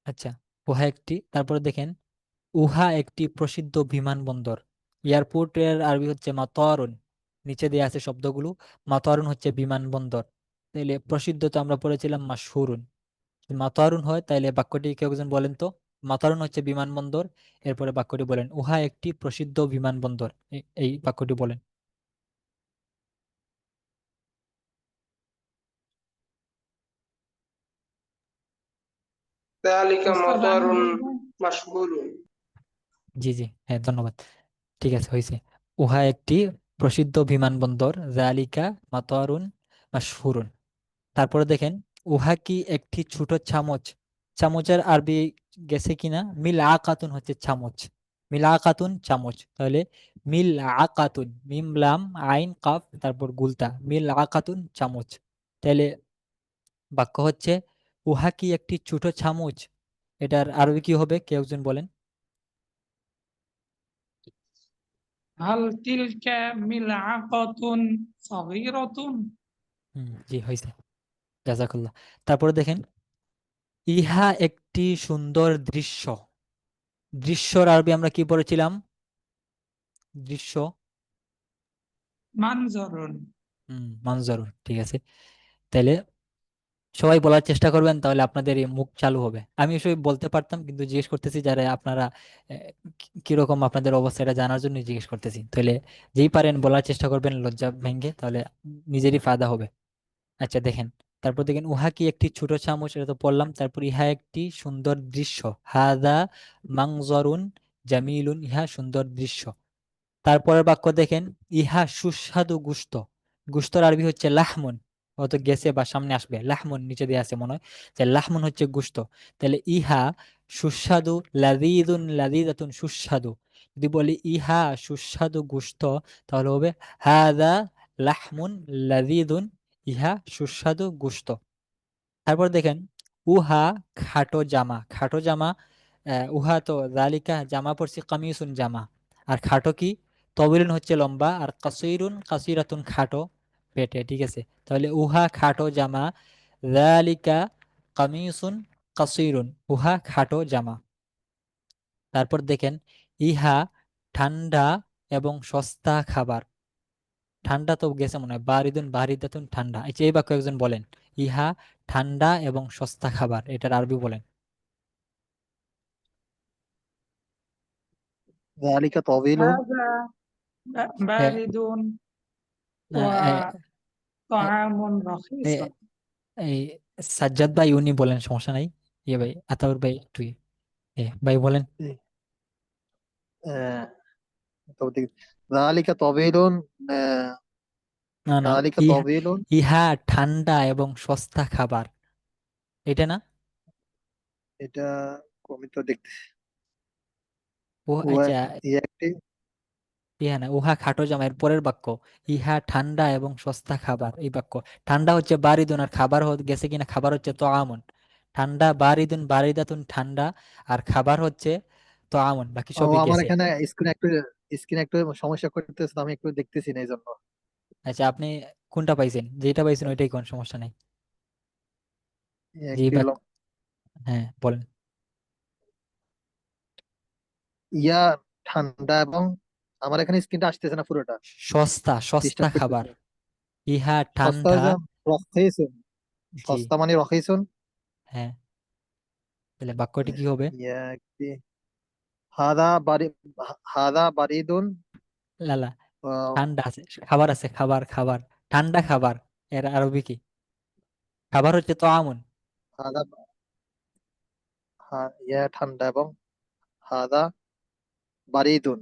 আচ্ছা, উহা একটি, তারপরে দেখেন, উহা একটি প্রসিদ্ধ বিমানবন্দর। এয়ারপোর্টের আরবি হচ্ছে মাতারুন। নিচে দেয়া আছে শব্দগুলো। মাতারুন হচ্ছে বিমানবন্দর। তাইলে প্রসিদ্ধ তো আমরা পড়েছিলাম মাশহুরুন। যদি মাতারুন হয় তাইলে বাক্যটি কেউ একজন বলেন তো। মাতারুন হচ্ছে বিমানবন্দর, এরপরে বাক্যটি বলেন, উহা একটি প্রসিদ্ধ বিমানবন্দর। এই বাক্যটি বলেন। ذلك ওস্তাদ مطار আমি বলবো। مشغول. জি জি, হ্যাঁ, ধন্যবাদ। ঠিক আছে, হয়েছে। উহা একটি প্রসিদ্ধ বিমানবন্দর, জালিকা মাতারুন মাশহুরুন। তারপরে দেখেন, উহা কি একটি ছোট চামচ। চামচের আরবি গেছে কিনা? মিল আকাতুন হচ্ছে চামচ। মিল আকাতুন চামচ। তাহলে মিল আকাতুন, মিম লাম আইন কাফ, তারপর গুলতা, মিল আকাতুন চামচ। তাহলে বাক্য হচ্ছে, উহা কি একটি ছোট চামচ। এটার আরবি কি হবে, কেউ একজন বলেন। হাল তিলকা মিলআকাতুন সাগীরাতুন। জি, হয়েছে, জাজাকাল্লাহ। তারপরে দেখেন, ইহা একটি সুন্দর দৃশ্য। দৃশ্যর আরবি আমরা কি পড়েছিলাম? দৃশ্য। মানজারুন। মানজারুন, ঠিক আছে। তাইলে সবাই বলার চেষ্টা করবেন, তাহলে আপনাদের এই মুখ চালু হবে। আমি সবাই বলতে পারতাম, কিন্তু জিজ্ঞেস করতেছি যারা আপনারা, কিরকম আপনাদের অবস্থা এটা জানার জন্য জিজ্ঞেস করতেছি। তাহলে যেই পারেন বলার চেষ্টা করবেন লজ্জা ভেঙ্গে, তাহলে নিজেরই ফায়দা হবে। আচ্ছা, দেখেন, তারপর দেখেন, উহা কি একটি ছোট চামচ, এটা তো পড়লাম। তারপর ইহা একটি সুন্দর দৃশ্য, হাদা মাংজরুন জামিলুন, ইহা সুন্দর দৃশ্য। তারপরের বাক্য দেখেন, ইহা সুস্বাদু গোশত। গোশতর আরবি হচ্ছে লাহমুন। হয়তো গেছে বা সামনে আসবে, লাহমুন নিচে দিয়ে আছে মনে হয়, যে লাহমুন হচ্ছে গোশত। তাহলে ইহা সুস্বাদু, লাযীযুন লাযীযাতুন সুস্বাদু। যদি বলি ইহা সুস্বাদু গোশত, তাহলে হবে হাযা লাহমুন লাযীযুন, ইহা সুস্বাদু গোশত। তারপর দেখেন উহা খাটো জামা, খাটো জামা। উহা তো জালিকা জামা পড়ছি কামিসুন জামা। আর খাটো কি? তবিলুন হচ্ছে লম্বা, আর কাসিরুন কাসিরাতুন খাটো পেটে, ঠিক আছে। তাহলে উহা খাটো জামা, জালিকা কামিসুন কাসিরুন, উহা খাটো জামা। তারপর দেখেন ইহা ঠান্ডা এবং সস্তা খাবার। ঠান্ডা তো গেছে মনে হয়, বারিদুন বারিদাতুন ঠান্ডা। এই যে এই বাক্য একজন বলেন, ইহা ঠান্ডা এবং সস্তা খাবার, এটার আরবি বলেন। ذلك طويل. هذا এ, بارد না, এ, وطعام এ, رخيص. এই সাজ্জাদ ভাই উনি বলেন, সমস্যা নাই। ইয়ে ভাই আতাউর ভাই একটু ভাই বলেন। آه، ذلك طويل. آه، না না, ذلك ইহা طويل. ইহা ঠান্ডা এবং সস্তা খাবার, এটা না? এটা আমি তো দেখতেছি। ও উহা আচ্ছা, ইয়ে একটি ইহা না, উহা খাটো জামা, এর পরের বাক্য ইহা ঠান্ডা এবং সস্তা খাবার। এই বাক্য ঠান্ডা হচ্ছে বারিদুন, আর খাবার গেছে কিনা, খাবার হচ্ছে তো আমন। ঠান্ডা বারিদুন বারিদাতুন ঠান্ডা, আর খাবার হচ্ছে তো আমন, বাকি ও সবই আমার গেছে। এখানে স্ক্রিন একটু সমস্যা করতেছে, তো আমি একটু দেখতেছি না এই জন্য। আচ্ছা, আপনি কোনটা পাইছেন? যেটা পাইছেন ওইটাই কোন, সমস্যা নাই। যে একটি বাক্য, হলো হ্যাঁ বলেন। ইয়া ঠান্ডা এবং আমার এখানে স্ক্রিনটা আসতেছে না পুরোটা, সস্তা, সস্তা ডিস্টার্ব খাবার। করতেছে। ইহা সস্তা ঠান্ডা। হয়েছে রখাইছুন। জি, সস্তা মানে রখাইছুন। হ্যাঁ। তাহলে বাক্যটি কি হবে? ইয়া একটি হাদা বারি হাদা বারিদুন। লালা, আহ, ঠান্ডা আছে, খাবার আছে, খাবার খাবার, ঠান্ডা খাবার, এর আরবি কি? খাবার হচ্ছে তো আমন। হাদা ইয়া ঠান্ডা এবং হাদা বারিদুন।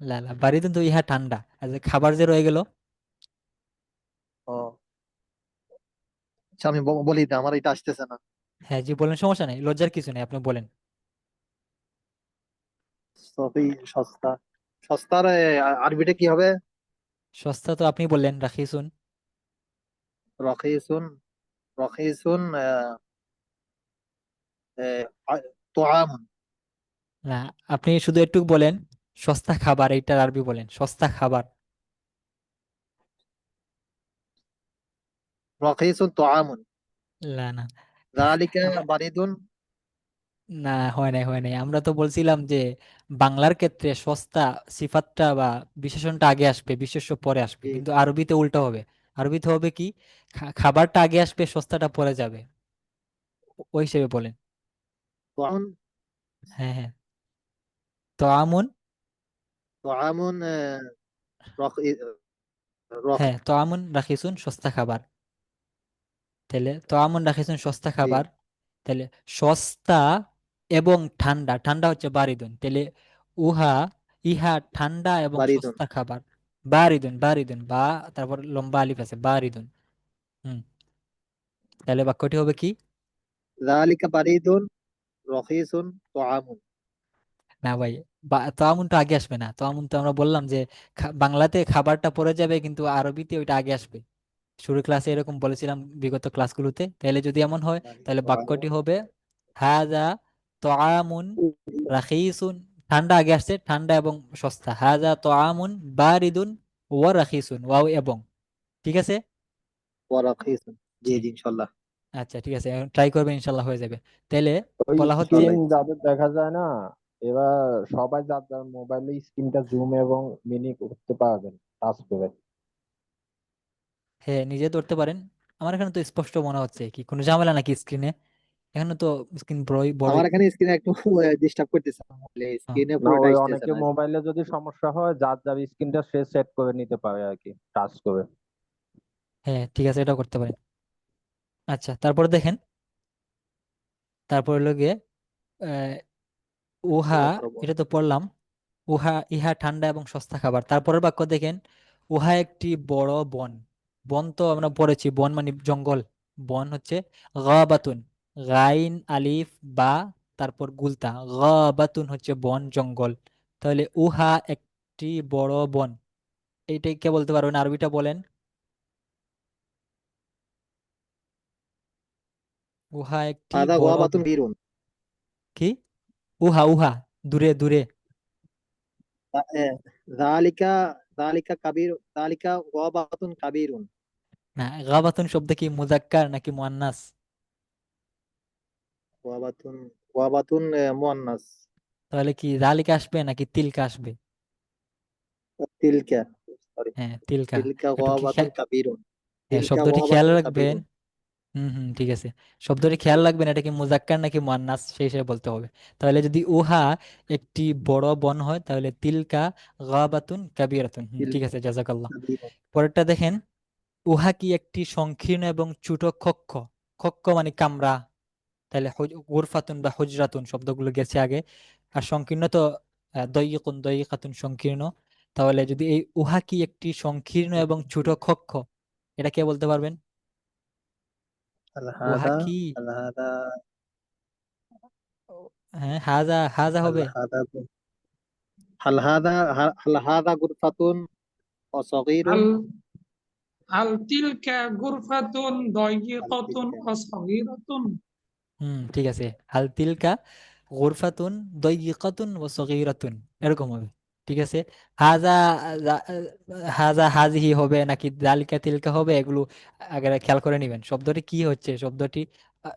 লালা বাড়িতে তো ইহা ঠান্ডা, আর যে খাবার যে রয়ে গেল। ও আচ্ছা, আমি বলি না, আমার এটা আসতেছে না। হ্যাঁ জি বলেন, সমস্যা নেই, লজ্জার কিছু নেই, আপনি বলেন। সবই সস্তা। সস্তার আরবিটা কি হবে? সস্তা তো আপনি বললেন, রাখিসুন। রখিসুন। রখিসুন তোয়ামুন। না, আপনি শুধু একটু বলেন সস্তা খাবার, এইটার আরবি বলেন, সস্তা খাবার। রখিসুন তোয়ামুন। না না, যালিকা বারিদুন। না, হয় নাই, হয় নাই। আমরা তো বলছিলাম যে বাংলার ক্ষেত্রে সস্তা সিফাতটা বা বিশেষণটা আগে আসবে, বিশেষ্য পরে আসবে, জি, কিন্তু আরবিতে উল্টো হবে। আরবিতে হবে কি, খাবারটা আগে আসবে, সস্তাটা পরে যাবে। ওই হিসেবে বলেন। তোয়ামুন। হ্যাঁ হ্যাঁ, তো আমুন। তোয়ামুন রখি রখ হ্যাঁ, তো আমুন রাখিসুন সস্তা খাবার। তাহলে তো আমুন রাখিসুন সস্তা জি, খাবার। তাহলে সস্তা এবং ঠান্ডা, ঠান্ডা হচ্ছে বারিদুন। তাহলে উহা ইহা ঠান্ডা এবং বারিদুন। সস্তা খাবার। বারিদুন, বারিদুন বা, তারপর লম্বা আলিফ আছে, বারিদুন। হুম। তাহলে বাক্যটি হবে কি? যালিকা বারিদুন রখিসুন তোয়ামুন। না ভাই, তো আমুন তো আগে আসবে না। তো আমুন তো আমরা বললাম যে বাংলাতে খাবারটা পড়ে যাবে, কিন্তু আরবিতে ওইটা আগে আসবে। শুরু ক্লাসে এরকম বলেছিলাম, বিগত ক্লাসগুলোতে। তাহলে যদি এমন হয়, তাহলে বাক্যটি হবে হাজা তোয়ামুন রাখিসুন। ঠান্ডা আগে আসছে, ঠান্ডা এবং সস্তা। হাজা তোয়ামুন বারিদুন ওয়া রাখিসুন, ওয়াও এবং। ঠিক আছে। ওয়া রখিসুন। জি জি, জি, ইনশাল্লাহ। আচ্ছা ঠিক আছে, ট্রাই করবেন, ইনশাল্লাহ হয়ে যাবে। তাহলে ওই বলা হচ্ছে, স্ক্রিন যাদের দেখা যায় না, এবার সবাই যার যার মোবাইলে স্ক্রিনটা জুম এবং মিনি করতে পারবেন টাচ করে। হ্যাঁ নিজে ধরতে পারেন। আমার এখানে তো স্পষ্ট মনে হচ্ছে, কি কোনো ঝামেলা নাকি স্ক্রিনে? এখানে তো স্ক্রিন বড়ই বড়ই। আমার এখানে স্ক্রিনে একটু ডিস্টার্ব করতেছে, হ্যাঁ স্ক্রিনে না, পুরোটা ওই আসতেছে অনেকে না। মোবাইলে যদি সমস্যা হয়, যার যার স্ক্রিনটা সে সেট করে নিতে পারে আর কি, টাচ করে। হ্যাঁ ঠিক আছে, এটাও করতে পারেন। আচ্ছা, তারপর দেখেন, তারপর হলো গিয়ে আহ, উহা, এটা তো পড়লাম। উহা ইহা ঠান্ডা এবং সস্তা খাবার। তারপরের বাক্য দেখেন, উহা একটি বড় বন। বন তো আমরা পড়েছি, বন মানে জঙ্গল। বন হচ্ছে গাবাতুন, গাইন আলিফ বা তারপর গুলতা, গাবাতুন হচ্ছে বন জঙ্গল। তাহলে উহা একটি বড় বন, এইটাই কে বলতে পারবেন? আরবিটা বলেন। উহা একটি হাদা বড় গোয়াবাতুন বীরুন। কি? উহা উহা, দূরে দূরে। যালিকা যালিকা কাবির, যালিকা গোয়াবাতুন কাবীরুন। না, গাবাতুন শব্দ কি মুজাক্কার নাকি মুয়ান্নাস? গোয়াবাতুন, গোয়াবাতুন মুয়ান্নাস। তাহলে কি জালিকা আসবে নাকি তিলকা আসবে? তিলকা, সরি, হ্যাঁ, তিলকা। তিলকা একটু কি গোয়াবাতুন কাবীরুন। হ্যাঁ, তিলকা শব্দটি খেয়াল গোয়াবাতুন রাখবেন। কাবীরুন। ঠিক আছে। শব্দটি খেয়াল রাখবেন, এটা কি মুজাক্কার নাকি মুয়ান্নাস সেই হিসেবে বলতে হবে। তাহলে যদি উহা একটি বড় বন হয়, তাহলে তিলকা গাবাতুন কাবীরাতুন। ঠিক তিলকা আছে, জাযাকাল্লাহ। কাবীরুন। পরেরটা দেখেন, উহা কি একটি সংকীর্ণ এবং ছোট কক্ষ? কক্ষ মানে কামরা। তাহলে গুরফাতুন বা হুজরাতুন শব্দগুলো গেছে আগে। আর সংকীর্ণ তো দয়িকুন দয়িকাতুন সংকীর্ণ। তাহলে যদি এই উহা কি একটি সংকীর্ণ এবং ছোট কক্ষ, এটা কে বলতে পারবেন? আল উহা হাদা, কি? আল হাদা, হ্যাঁ, হাজা হাজা আল হবে। হাদা, হাল হাদা, হাল হাদা গুরফাতুন ও সগীরুন। هل هل تلك غرفة হাল ضيقة তিলকা, وصغيرة؟ ঠিক আছে। হাল তিলকা গুরফাতুন দয়িকাতুন ওয়া সগীরাতুন, এরকম হবে। ঠিক আছে। হাজা হাজা হাজিহি হবে নাকি জালিকা তিলকা হবে, এগুলো আগে খেয়াল করে নেবেন শব্দটি কি হচ্ছে। শব্দটি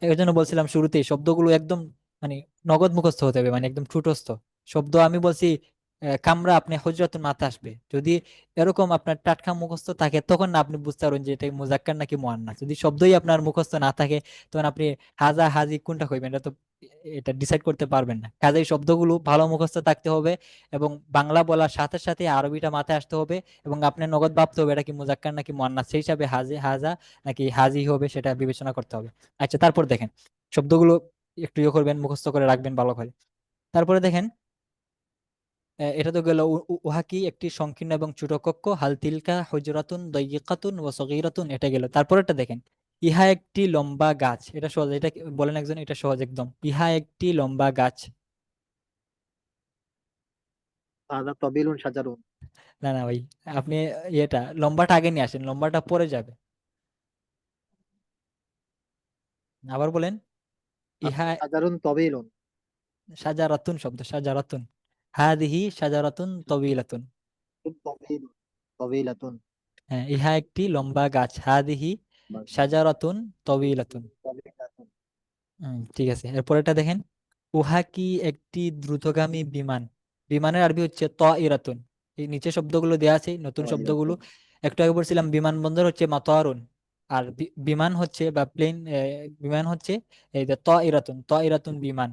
এর জন্য বলছিলাম শুরুতেই শব্দগুলো একদম মানে নগদ মুখস্থ হতে হবে, মানে একদম ঠুটস্থ শব্দ। আমি বলছি কামরা, আপনি হুজরাতুন মাথা আসবে। যদি এরকম আপনার টাটকা মুখস্থ থাকে, তখন না আপনি বুঝতে পারবেন যে এটা মুজাক্কার নাকি মুয়ান্নাস। যদি শব্দই আপনার মুখস্থ না থাকে, তখন আপনি হাজা হাজি কোনটা কইবেন এটা তো এটা ডিসাইড করতে পারবেন না। কাজেই শব্দগুলো ভালো মুখস্থ থাকতে হবে, এবং বাংলা বলার সাথে সাথে আরবিটা মাথায় আসতে হবে, এবং আপনার নগদ ভাবতে হবে এটা কি মুজাক্কার নাকি মুয়ান্নাস। সেই হিসাবে হাজি হাজা নাকি হাজি হবে সেটা বিবেচনা করতে হবে। আচ্ছা, তারপর দেখেন শব্দগুলো একটু ইয়ে করবেন, মুখস্থ করে রাখবেন ভালো করে। তারপরে দেখেন, এটা তো গেল উহা কি একটি সংকীর্ণ এবং ছোট কক্ষ। হাল তিলকা হুজরাতুন দায়িকাতুন ওয়া সগীরাতুন, এটা গেল। তারপরেরটা দেখেন, ইহা একটি লম্বা গাছ। এটা সহজ, এটা বলেন একজন, এটা সহজ একদম। ইহা একটি লম্বা গাছ। হাদা তবিলুন সাজারুন। না না ভাই, আপনি এটা লম্বাটা আগে নিয়ে আসেন, লম্বাটা পরে যাবে। আবার বলেন। হাদা ইহা সাজারুন তবিলুন। সাজারাতুন শব্দ, সাজারাতুন। হাদিহি সাজারাতুন তবিলাতুন। তবিলুন, তবিলাতুন। হ্যাঁ, ইহা একটি লম্বা গাছ। হাদিহি সাজারাতুন তবিলাতুন। তবিলাতুন। ঠিক আছে। এরপরেটা দেখেন, উহা কি একটি দ্রুতগামী বিমান? বিমানের আরবি হচ্ছে তাইরাতুন। এই নিচে শব্দগুলো দেয়া আছে, নতুন শব্দগুলো। তবিলাতুন। একটু আগে বলছিলাম বিমানবন্দর হচ্ছে মাতারুন, আর বিমান হচ্ছে বা প্লেন, বিমান হচ্ছে এই যে তাইরাতুন, তাইরাতুন বিমান।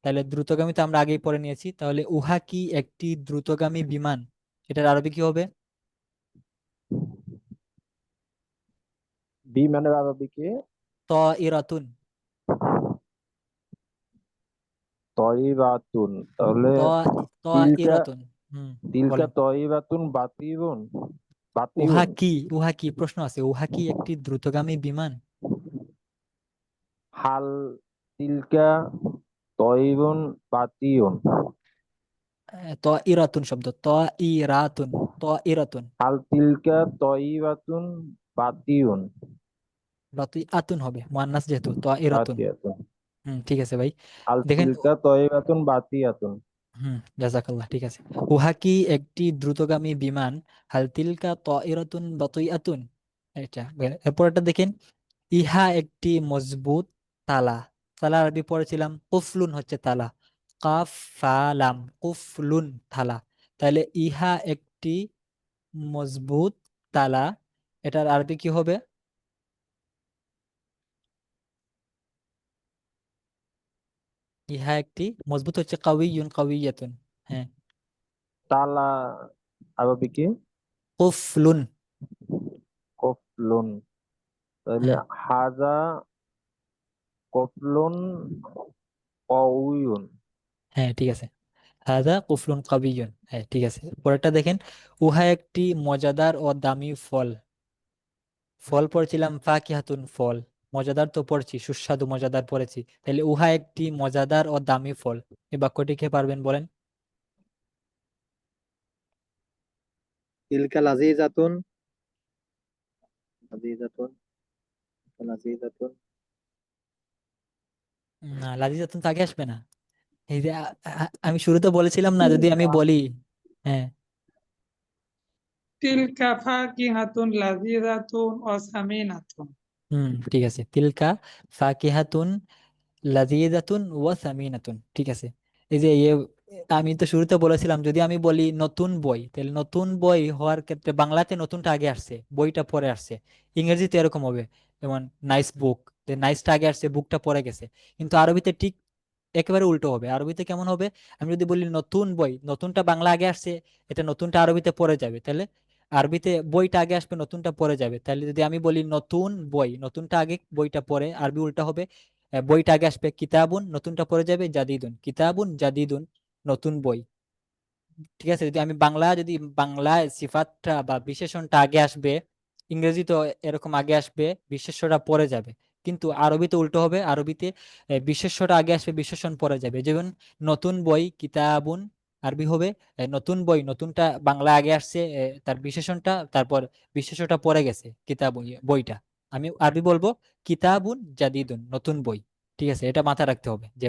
তাহলে দ্রুতগামী তো আমরা আগেই পড়ে নিয়েছি। তাহলে উহা কি একটি দ্রুতগামী বিমান, এটার আরবি কি হবে? বি মানে আরবি কি? তাইরাতুন। তয়িবাতুন, তাহলে তা তিলকা, তাইরাতুন। হুম তিলকা বলেন। তয়িবাতুন বাতিউন, উহা বাতিউন। কি, উহা কি প্রশ্ন আছে, উহা কি একটি দ্রুতগামী বিমান? হাল তিলকা তয়িবুন বাতিউন। ইরাতুন শব্দ, ইরাতুন, ইরাতুন। হাল তিলকা তয়িবাতুন বাতিউন। আতুন হবে মুয়ান্নাস যেহেতু, ইরাতুন। বাতিয়াতুন। ঠিক আছে ভাই। হাল দেখেন তিলকা তয়িবাতুন বাতিয়াতুন। জাযাকাল্লাহ, ঠিক আছে। উহা কি একটি দ্রুতগামী বিমান? হাল তিলকা তাইরাতুন বাতিআতুন। এটা এরপরটা দেখেন, ইহা একটি মজবুত তালা। তালা আরবি পড়েছিলাম কুফলুন হচ্ছে তালা। কাফ ফা লাম, কুফলুন তালা। তাহলে ইহা একটি মজবুত তালা, এটার আরবি কি হবে? ইহা একটি মজবুত হচ্ছে কাউইয়ুন কাউইয়াতুন। হ্যাঁ, তালা আরবি কি? কুফলুন। কফলুন, তাহলে হ্যাঁ হাজা কফলুন কউয়ুন। হ্যাঁ, ঠিক আছে। হাদা কুফলুন কাবিয়ুন, হ্যাঁ ঠিক আছে। পরেরটা দেখেন, উহা একটি মজাদার ও দামি ফল। ফল পড়ছিলাম ফাকিহাতুন ফল, মজাদার তো পড়ছি, সুস্বাদু মজাদার পড়েছি, তাহলে উহা একটি মজাদার ও দামি ফল। এই বাক্যটি কে পারবেন বলেন? তিলকা লাযীযাতুন, লাযীযাতুন, লাযীযাতুন। না, লাজিজাতুন তো আগে আসবে না। এই যে আমি শুরুতে বলেছিলাম না, যদি আমি বলি, হ্যাঁ, তিলকা ফাকিহাতুন লাযীযাতুন ওয়া সামিনাতুন। ঠিক আছে, তিলকা ফাকিহাতুন লাযীযাতুন ওয়া সামিনাতুন, ঠিক আছে। এই যে আমি তো শুরুতে বলেছিলাম, যদি আমি বলি নতুন বই, তাহলে নতুন বই হওয়ার ক্ষেত্রে বাংলাতে নতুনটা আগে আসছে, বইটা পরে আসছে। ইংরেজিতে এরকম হবে, যেমন নাইস বুক, যে নাইসটা আগে আসছে, বুকটা পরে গেছে। কিন্তু আরবিতে ঠিক একেবারে উল্টো হবে। আরবিতে কেমন হবে? আমি যদি বলি নতুন বই, নতুনটা বাংলা আগে আসছে, এটা নতুনটা আরবিতে পরে যাবে, তাহলে আরবিতে বইটা আগে আসবে, নতুনটা পরে যাবে। তাহলে যদি আমি বলি নতুন বই, নতুনটা আগে বইটা পরে, আরবি উল্টা হবে, বইটা আগে আসবে, কিতাবুন, নতুনটা পরে যাবে, জাদিদুন, কিতাবুন জাদিদুন, নতুন বই। ঠিক আছে, যদি বাংলায় সিফাতটা বা বিশেষণটা আগে আসবে, ইংরেজি তো এরকম আগে আসবে, বিশেষ্যটা পরে যাবে। কিন্তু আরবিতে উল্টো হবে, আরবিতে বিশেষ্যটা আগে আসবে, বিশেষণ পরে যাবে। যেমন নতুন বই কিতাবুন, আরবি হবে নতুন বই, নতুনটা বাংলা আগে আসছে, তার বিশেষণটা, তারপর বিশেষ্যটা পরে গেছে, কিতাবুন বইটা। আমি আরবি বলবো কিতাবুন জাদিদুন, নতুন বই। ঠিক আছে, এটা মাথায় রাখতে হবে যে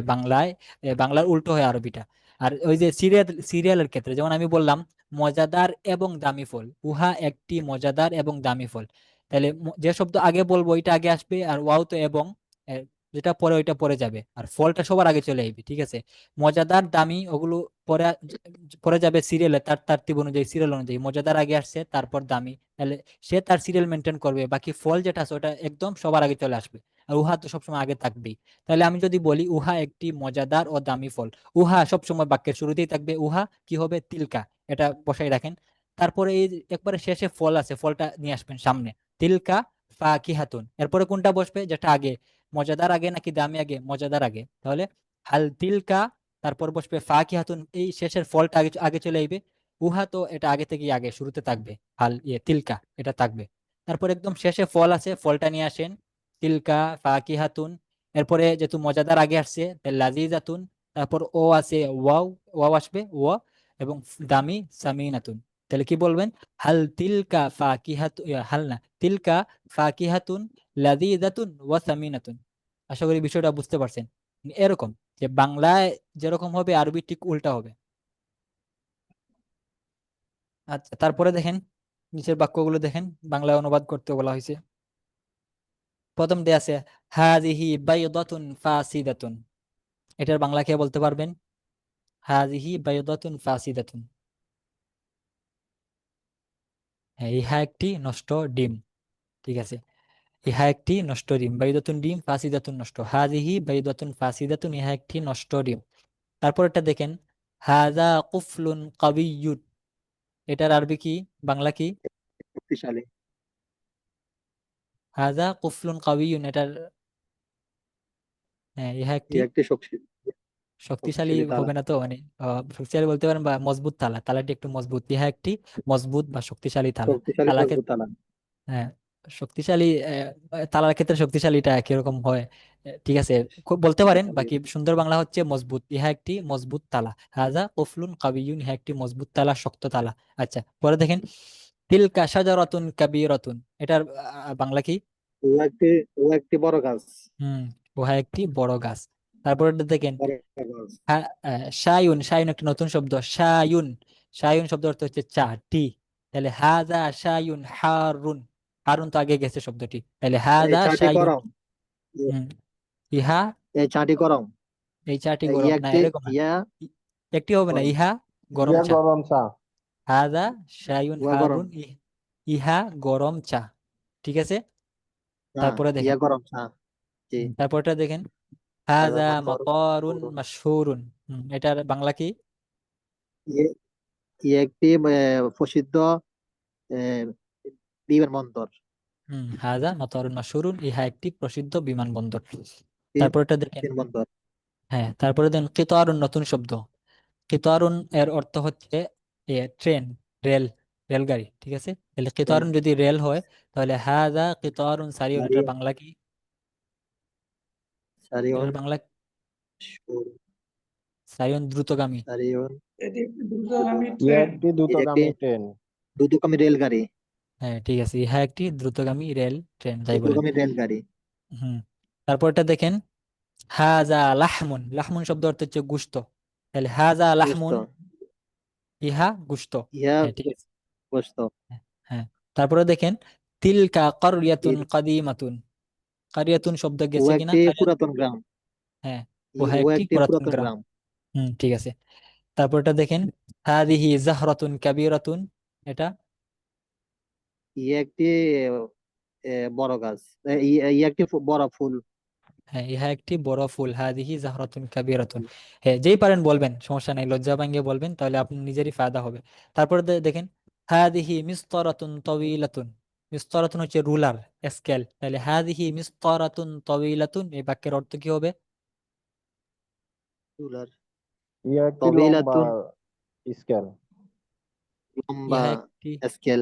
বাংলার উল্টো হয় আরবিটা। আর ওই যে সিরিয়ালের ক্ষেত্রে যেমন আমি বললাম মজাদার এবং দামি ফল, উহা একটি মজাদার এবং দামি ফল, তাহলে যে শব্দ আগে বলবো ওইটা আগে আসবে, আর ওয়াও তো এবং, এ, যেটা পরে ওইটা পরে যাবে, আর ফলটা সবার আগে চলে আসবে। ঠিক আছে, মজাদার দামি ওগুলো পরে পরে যাবে সিরিয়ালে, তার তারতিব অনুযায়ী, সিরিয়াল অনুযায়ী। মজাদার আগে আসছে, তারপর দামি, তাহলে সে তার সিরিয়াল মেনটেন করবে, বাকি ফল যেটা আছে ওটা একদম সবার আগে চলে আসবে। আর উহা তো সবসময় আগে থাকবেই। তাহলে আমি যদি বলি উহা একটি মজাদার ও দামি ফল, উহা সবসময় বাক্যের শুরুতেই থাকবে, উহা কি হবে? তিলকা, এটা বসাই রাখেন। তারপরে এই যে একবারে শেষে ফল আছে, ফলটা নিয়ে আসবেন সামনে, তিলকা ফাকিহাতুন, এরপরে কোনটা বসবে, যেটা আগে? মজাদার আগে নাকি দামি আগে? মজাদার আগে। তাহলে হাল তিলকা, তারপর বসবে ফাকিহাতুন, এই শেষের ফলটা আগে আগে চলে আইবে। উহা তো এটা আগে থেকেই আগে শুরুতে থাকবে, তিলকা এটা থাকবে। তারপর একদম শেষে ফল আছে, ফলটা নিয়ে আসেন, তিলকা ফাকিহাতুন। এরপরে যেহেতু মজাদার আগে আসছে, লাজিজাতুন। তারপর ও আছে, ওয়াও, ওয়াও আসবে, ও, এবং দামি সামিনাতুন। তাহলে কি বলবেন? হাল তিলকা ফাকিহাতুন, হাল না, তিলকা ফাকিহাতুন লাজিজাতুন ওয়া সামিনাতুন। আশা করি বিষয়টা বুঝতে পারছেন। এরকম যে বাংলায় যেরকম হবে, আরবি ঠিক উল্টা হবে। আচ্ছা, তারপরে দেখেন নিচের বাক্যগুলো দেখেন, বাংলায় অনুবাদ করতে বলা হয়েছে। প্রথম দিয়ে আছে হাযিহি বাইদাতুন ফাসিদাতুন, এটার বাংলা কে বলতে পারবেন? হাযিহি বাইদাতুন ফাসিদাতুন, হ্যাঁ, ইহা একটি নষ্ট ডিম। ঠিক আছে, ইহা একটি নষ্ট ডিম, বাইদাতুন ডিম, ফাসিদাতুন নষ্ট, হাযিহি বাইদাতুন ফাসিদাতুন, ইহা একটি নষ্ট ডিম। তারপর এটা দেখেন, হাযা কুফলুন কাবিয়্যুন, এটার আরবি কি, বাংলা কি? শক্তিশালী। হাযা কুফলুন কাবিয়্যুন, এটার, হ্যাঁ, ইহা একটি ইহা একটি শক্তিশালী শক্তিশালী তালা। হবে না তো, মানে শক্তিশালী বলতে পারেন, বা মজবুত তালা, তালাটি একটু মজবুত, ইহা একটি মজবুত বা শক্তিশালী তালা। শক্তিশালী তালাকে, মজবুত তালা। হ্যাঁ, শক্তিশালী, তালার ক্ষেত্রে শক্তিশালীটা কিরকম হয়? ঠিক আছে, খুব বলতে পারেন, শক্তিশালী। বাকি সুন্দর বাংলা হচ্ছে মজবুত, ইহা একটি মজবুত তালা। হাজা কফলুন কাবিয়ুন, ইহা একটি মজবুত তালা, শক্ত তালা। আচ্ছা, পরে দেখেন, তিলকা শাজারাতুন কাবীরাতুন, এটার বাংলা কি? ও একটি বড় গাছ। হুম, উহা একটি বড় গাছ। তারপরে দেখেন, বড় গাছ। শায়ুন, শায়ুন একটা নতুন শব্দ, শায়ুন, শায়ুন শব্দ অর্থ হচ্ছে চা, টি। তাহলে হাজা শায়ুন হারুন, হারুন তো আগে গেছে শব্দটি, তাহলে এই হাজা চাটি শায়ুন। গরম। হুম, ইহা, এই চাটি গরম। এই চাটি ইয়া গরম না, একটি এরকম না, ইয়া ই- একটি হবে না, গরম। ইহা গরম ইয়া চা। গরম চা। হাজা শায়ুন উহা গরম। হারুন, ইহা গরম চা। ঠিক আছে, হ্যাঁ, তারপরে দেখেন, ইয়া গরম চা। জি। তারপরটা দেখেন, হাযা হাজা মাতারুন মাতারুন মাশহুরুন। মাশহুরুন, এটার বাংলা কি? ইয়ে ইয়ে একটি প্রসিদ্ধ আহ, বিমানবন্দর। হাজা মাতারুন মাশহুরুন, ইহা একটি প্রসিদ্ধ বিমানবন্দর। তারপরটা দেখেন, বিমানবন্দর। হ্যাঁ, তারপরে দেখেন কিতারুন, নতুন শব্দ। কিতারুন এর অর্থ হচ্ছে ট্রেন, রেল, রেলগাড়ি, ঠিক আছে। তাহলে কিতারুন যদি রেল হয় তাহলে হাযা কিতারুন সারিউন, এটার সারিউন বাংলা কি? সারিউন এটার বাংলা সুর সারিউন দ্রুতগামী। সারিউন এটি একটি দ্রুতগামী ইহা ট্রেন। একটি এটা একটি দ্রুতগামী ট্রেন। দ্রুতগামী রেলগাড়ি। হ্যাঁ ঠিক আছে, ইহা একটি দ্রুতগামী রেল ট্রেন, যাই বলেন। দ্রুতগামী রেলগাড়ি। হুম। তারপরটা দেখেন, হাযা লাহমুন, লাহমুন শব্দ অর্থ হচ্ছে গোশত, তাহলে হাযা গোশত। লাহমুন, ইহা গোশত। ইহা হ্যাঁ ঠিক আছে। গোশত। হ্যাঁ হ্যাঁ। তারপরে দেখেন, তিলকা কারয়াতুন তিল কাদিমাতুন, কারিয়াতুন শব্দ ও গেছে কিনা একটি কারিয়াত? পুরাতন গ্রাম। হ্যাঁ, উহা ও একটি একটি পুরাতন পুরাতন গ্রাম। গ্রাম। ঠিক আছে। তারপরটা দেখেন, হাদিহি জাহরাতুন কাবীরাতুন, এটা? ইয়ে একটি বড় গাছ। একটি বড় ফুল। হ্যাঁ, ইহা একটি বড় ফুল, হাদিহি জাহরাতুন কাবীরাতুন। হ্যাঁ, যেই পারেন বলবেন, সমস্যা নাই, লজ্জা ভাঙ্গে বলবেন, তাহলে আপনার নিজেরই ফায়দা হবে। তারপর দেখেন, হাদিহি মিসতারাতুন তাওয়িলাতুন, মিসতারাতুন হচ্ছে রুলার, স্কেল, তাহলে হাদিহি মিসতারাতুন তাওয়িলাতুন, এই বাক্যের অর্থ কি হবে? তুলার ইহা একটি লম্বা তবিলাতুন স্কেল। লম্বা ইহা একটি, স্কেল।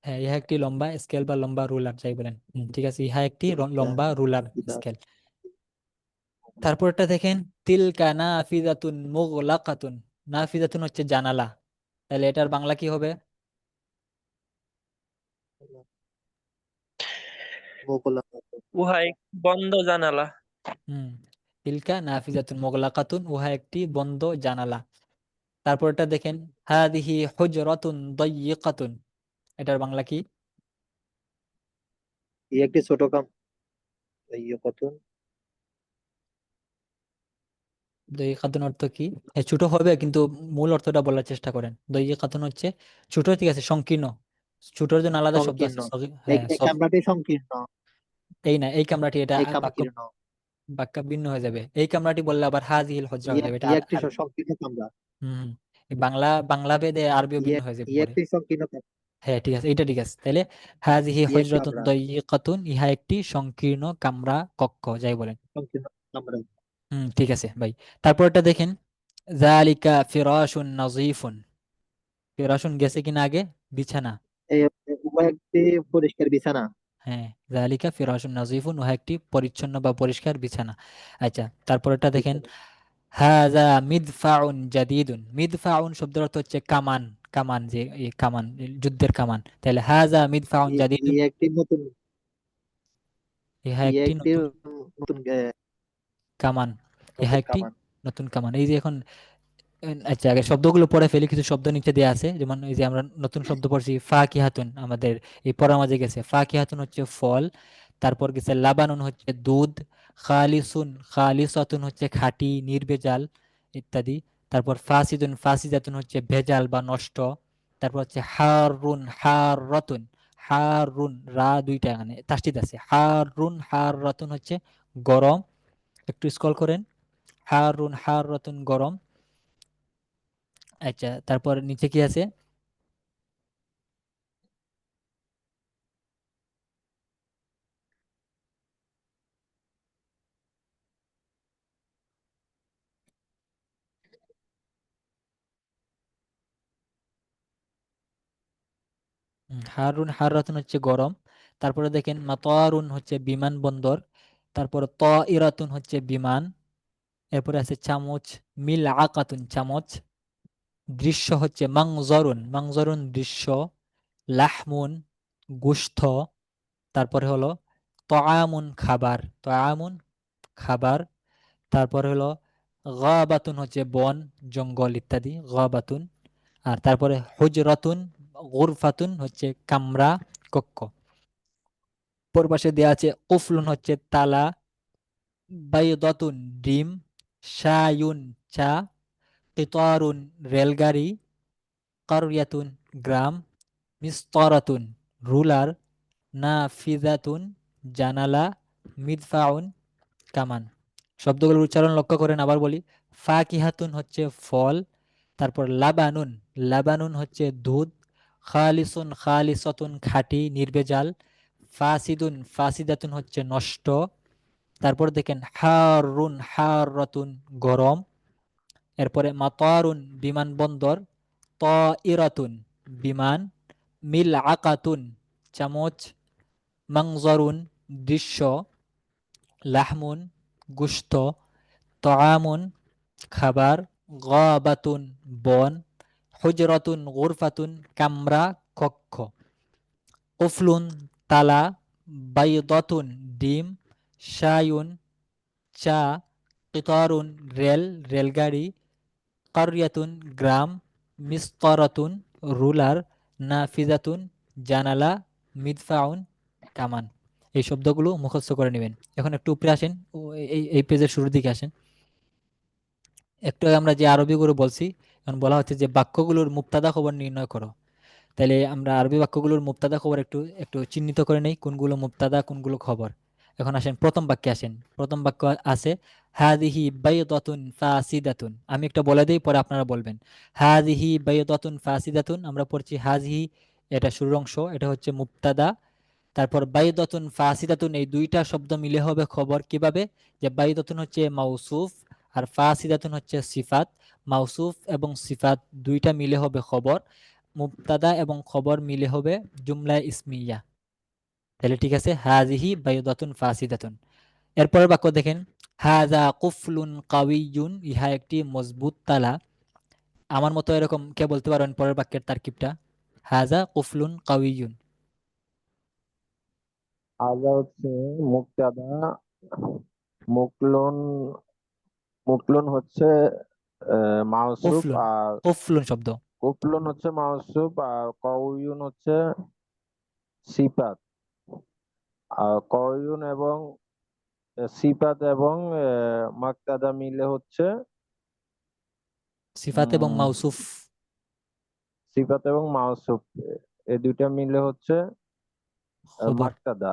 হ্যাঁ ইহা একটি লম্বা স্কেল বা লম্বা রুলার, যাই বলেন। ঠিক আছে, ইহা একটি লম্বা রুলার তুলার স্কেল। তারপরটা দেখেন, তিলকা নাফিজাতুন মুগলাকাতুন, নাফিজাতুন হচ্ছে জানালা, তাহলে এটার বাংলা কি হবে? মোগলা। উহা একটি বন্ধ জানালা। হুম, তিলকা নাফিজাতুন মুগলাকাতুন, উহা একটি বন্ধ জানালা। তারপরটা দেখেন, হাদিহি হুজরাতুন দায়্যিকাতুন, এটার বাংলা কি? একটি ছোট কাম। ইয়ে কত। দায়্যিকাতুন অর্থ কি? হ্যাঁ, ছোট হবে, কিন্তু মূল অর্থটা বলার চেষ্টা করেন। দায়্যিকাতুন হচ্ছে ছোট, ঠিক আছে, সংকীর্ণ। ছোটর জন্য আলাদা শব্দ সংকীর্ণ। আছে, হ্যাঁ এই কামরাটি সংকীর্ণ। এই না, এই কামরাটি, এটা এই বাক্য, সংকীর্ণ। বাক্য ভিন্ন হয়ে যাবে। এই কামরাটি বললে আবার হাজিল হজরা হয়ে যাবে, এটা আর একটি আর সংকীর্ণ কামরা। হম, এই বাংলা বাংলা ভেদে আরবিও ভিন্ন হয়ে যাবে পরে। একটি সংকীর্ণ হ্যাঁ ঠিক আছে, এটা ঠিক আছে। তাহলে হাজিহি হজরাতুন কামরা। দায়িকাতুন, ইহা একটি সংকীর্ণ কামরা, কক্ষ, যাই বলেন। সংকীর্ণ কামরা। ঠিক আছে ভাই। তারপরটা দেখেন, জালিকা ফিরাশুন নাজিফুন, ফিরাশুন গেছে কিনা আগে? বিছানা। এই উভয় একটি পরিষ্কার বিছানা। হ্যাঁ, জালিকা ফিরাশুন নাজিফুন, উহা একটি পরিচ্ছন্ন বা পরিষ্কার বিছানা। আচ্ছা, তারপরটা দেখেন, বিছানা। হাযা মিদফাউন জাদিদুন, মিদফাউন শব্দের অর্থ হচ্ছে কামান, কামান, যে এই কামান, যুদ্ধের কামান, তাহলে হাযা মিদফাউন জাদিদুন, একটি নতুন। ইহা একটি একটি নতুন নতুন কামান, ইহা নতুন একটি কামান। নতুন কামান। এই যে এখন, আচ্ছা আগে শব্দগুলো পড়ে ফেলি, কিছু শব্দ নিচে দেয়া আছে, যেমন এই যে আমরা নতুন শব্দ পড়ছি ফাকিহাতুন, আমাদের এই পড়ার মাঝে গেছে, ফাকিহাতুন হচ্ছে ফল। তারপর গেছে লাবানুন হচ্ছে দুধ, খালিসুন খালিসাতুন হচ্ছে খাঁটি নির্ভেজাল ইত্যাদি। তারপর ফাসিদুন ফাসিদাতুন হচ্ছে ভেজাল বা নষ্ট। তারপর হচ্ছে হারুন হাররাতুন, হারুন রা দুইটা, এখানে তাসদিদ আছে, হারুন হাররাতুন হচ্ছে গরম। একটু স্ক্রল করেন, হারুন হাররাতুন গরম। আচ্ছা, তারপর নিচে কি আছে? হারুন হাররাতুন হচ্ছে গরম। তারপরে দেখেন, মাতারুন হচ্ছে বিমানবন্দর। তারপরে ত ইরাতুন হচ্ছে বিমান। এরপরে আছে চামচ, মিল আকাতুন চামচ। দৃশ্য হচ্ছে মাংজরুন, মাংজরুন দৃশ্য। লাহমুন গোশত। তারপরে হলো তআমুন খাবার, তআমুন খাবার। তারপরে হলো গাবাতুন হচ্ছে বন, জঙ্গল ইত্যাদি, গাবাতুন। আর তারপরে হুজরাতুন, গুরফাতুন হচ্ছে কামরা, কক্ষ। পরপাশে দেয়া আছে কুফলুন হচ্ছে তালা, বাইদাতুন ডিম, শায়ুন চা, কিতারুন রেলগাড়ি, কারয়াতুন গ্রাম, মিসতারাতুন রুলার, নাফিজাতুন জানালা, মিদফাউন কামান। শব্দগুলোর উচ্চারণ লক্ষ্য করেন, আবার বলি। ফাকিহাতুন হচ্ছে ফল। তারপর লাবানুন, লাবানুন হচ্ছে দুধ। খালিসুন খালিসাতুন খাঁটি নির্ভেজাল। ফাসিদুন ফাসিদাতুন হচ্ছে নষ্ট। তারপর দেখেন, হারুন হাররাতুন গরম। এরপরে মাতারুন বিমানবন্দর, তাইরাতুন বিমান। মিলআকাতুন চামচ, মানজরুন দৃশ্য, লাহমুন গোশত, তআমুন খাবার, গাবাতুন বন, হুজরাতুন গুরফাতুন কামরা কক্ষ, কুফলুন তালা, বাইদাতুন ডিম, শায়ুন চা, কিতারুন রেলগাড়ি, কারিয়াতুন গ্রাম, মিসকারাতুন রুলার, নাফিজাতুন জানালা, মিদফাউন কামান। এই শব্দগুলো মুখস্থ করে নেবেন। এখন একটু উপরে আসেন, এই পেজের শুরুর দিকে আসেন। একটু আগে আমরা যে আরবিগুলো বলছি, এখন বলা হচ্ছে যে বাক্যগুলোর মুক্তাদা খবর নির্ণয় করো। তাহলে আমরা আরবি বাক্যগুলোর মুক্তাদা খবর একটু একটু চিহ্নিত করে নেই, কোনগুলো মুক্তাদা কোনগুলো খবর। এখন আসেন প্রথম বাক্যে আসেন। প্রথম বাক্য আছে হাদিহি বাইদাতুন ফাসিদাতুন। আমি একটা বলে দিই, পরে আপনারা বলবেন। হাদিহি বাইদাতুন ফাসিদাতুন, আমরা পড়ছি হাজিহি, এটা শুরুর অংশ, এটা হচ্ছে মুক্তাদা। তারপর বাইদাতুন ফাসিদাতুন, এই দুইটা শব্দ মিলে হবে খবর। কিভাবে? যে বাইদাতুন হচ্ছে মাউসুফ আর ফাসিদাতুন হচ্ছে সিফাত। মাউসুফ এবং সিফাত দুইটা মিলে হবে খবর, মুবতাদা এবং খবর মিলে হবে জুমলা ইসমিয়া। তাহলে ঠিক আছে, হাজিহি বাইদাতুন ফাসিদাতুন। এরপরের বাক্য দেখেন, হাযা কুফলুন কাওয়িয়ুন, ইহা একটি মজবুত তালা। আমার মতো এরকম কে বলতে পারেন পরের বাক্যের তারকিবটা? হাযা কুফলুন কাওয়িয়ুন। হাজা হচ্ছে মুক্তাদা, মুকলুন, মুকলুন হচ্ছে মাউসুফ, কুফলুন, আর কুফলুন শব্দ। কুফলুন হচ্ছে মাউসুফ, আর কউয়ুন হচ্ছে সিফাত। আর কউয়ুন এবং সিফাত এবং মুক্তাদা মিলে হচ্ছে সিফাত এবং উম, মাউসুফ সিফাত এবং মাউসুফ, এই দুইটা মিলে হচ্ছে খবর, মুক্তাদা,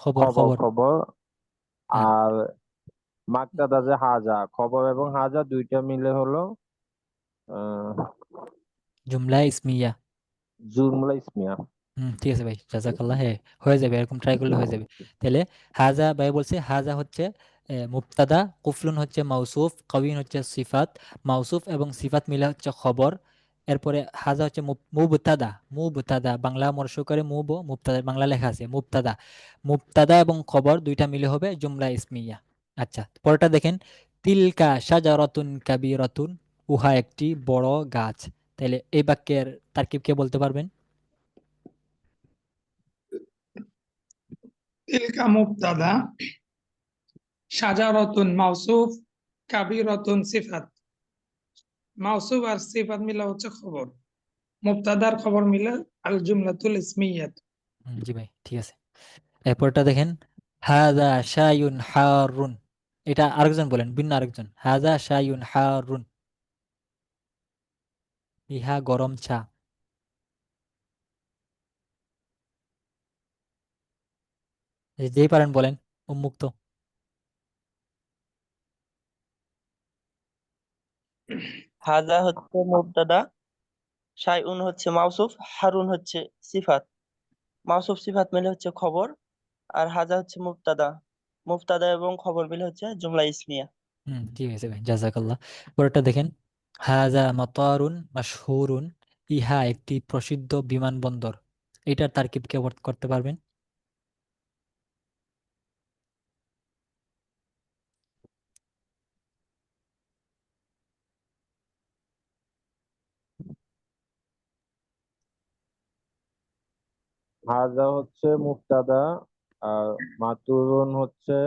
খবর খবর খবর। খবর। হ্যাঁ, আর মুক্তাদা যে হাজা, খবর এবং হাজা দুইটা মিলে হলো আহ জুমলা ইসমিয়া। জুমলা ইসমিয়া। ঠিক আছে ভাই, জাজাকাল্লাহ। হ্যাঁ, হয়ে যাবে, এরকম ট্রাই করলে হয়ে যাবে। তাহলে হাজা ভাই বলছে, হাজা হচ্ছে মুবতাদা, কুফলুন হচ্ছে মাউসুফ, কাওয়িন হচ্ছে সিফাত, মাউসুফ এবং সিফাত মিলে হচ্ছে খবর। এরপরে হাজা হচ্ছে মুবতাদা, মুবতাদা বাংলা মরসু করে মুবতাদা, বাংলা লেখা আছে মুবতাদা। মুবতাদা এবং খবর দুইটা মিলে হবে জুমলা ইসমিয়া। আচ্ছা, পরেরটা দেখেন, তিলকা শাজারাতুন কাবীরাতুন, উহা একটি বড় গাছ। তাহলে এই বাক্যের তারকিব কে বলতে পারবেন? তিলকা মুবতাদা, শাজারাতুন মাউসুফ, কাবীরাতুন সিফাত। মাউসুফ আর সিফাত মিলা হচ্ছে খবর, মুবতাদার খবর মিলে আল জুমলাতুল ইসমিয়াত। জি ভাই, ঠিক আছে। এরপরটা দেখেন, হাদা শায়ুন হারুন। এটা আরেকজন বলেন, ভিন্ন আরেকজন। হাদা শায়ুন হারুন, ইহা গরম চা। যেই পারেন বলেন, উন্মুক্ত। হাজা হচ্ছে মুবতাদা, শাইউন হচ্ছে মাউসুফ, হারুন হচ্ছে সিফাত। মাউসুফ সিফাত মিলে হচ্ছে খবর, আর হাজা হচ্ছে মুবতাদা। মুবতাদা এবং খবর মিলে হচ্ছে জুমলা ইসমিয়া। ঠিক আছে ভাই, জাজাকাল্লাহ। পরেরটা দেখেন, হাজা মাতারুন মাশহুরুন, ইহা একটি প্রসিদ্ধ বিমানবন্দর। এটার তারকিব কে করতে পারবেন? হাজা হচ্ছে মুক্তাদা, আর মাতুরুন হচ্ছে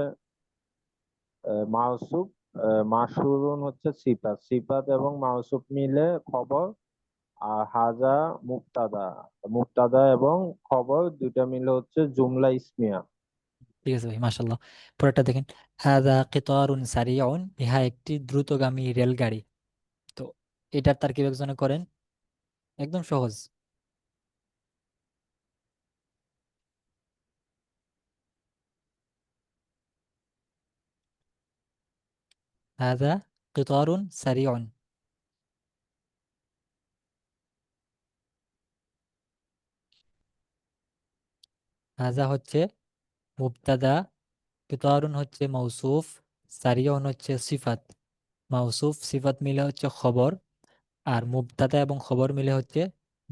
মাউসুফ, মাসুরুন হচ্ছে সিফাত। সিফাত এবং মাউসুফ মিলে খবর। আর হাজা মুক্তাদা, মুক্তাদা এবং খবর দুইটা মিলে হচ্ছে জুমলা ইসমিয়া। ঠিক আছে ভাই, মাশাল্লাহ। পরেরটা দেখেন, হাজা কিতারুন সারিউন, ইহা একটি দ্রুতগামী রেলগাড়ি। তো এটার তারকিব একজনে করেন, একদম সহজ। হাজা কিতারুন সারিউন। হাজা হচ্ছে মুবতাদা, কিতারুন হচ্ছে মৌসুফ, সারিউন হচ্ছে সিফাত। মৌসুফ সিফাত মিলে হচ্ছে খবর, আর মুবতাদা এবং খবর মিলে হচ্ছে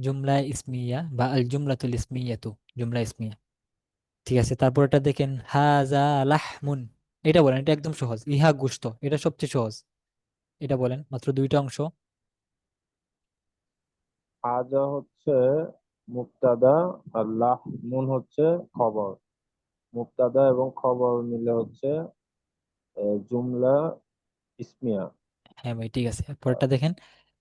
জুমলা ইসমিয়া বা আল জুমলাতুল ইসমিয়াতু, জুমলা ইসমিয়া। ঠিক আছে, তারপরটা দেখেন হাজা লাহমুন। এটা বলেন, এটা একদম সহজ। ইহা গোশত, এটা সবচেয়ে সহজ। এটা বলেন, মাত্র দুইটা অংশ। হাজা হচ্ছে মুক্তাদা আর লাহমুন হচ্ছে খবর। মুক্তাদা এবং খবর মিলে হচ্ছে জুমলা ইসমিয়া। হ্যাঁ ভাই, ঠিক আছে। পরেরটা দেখেন,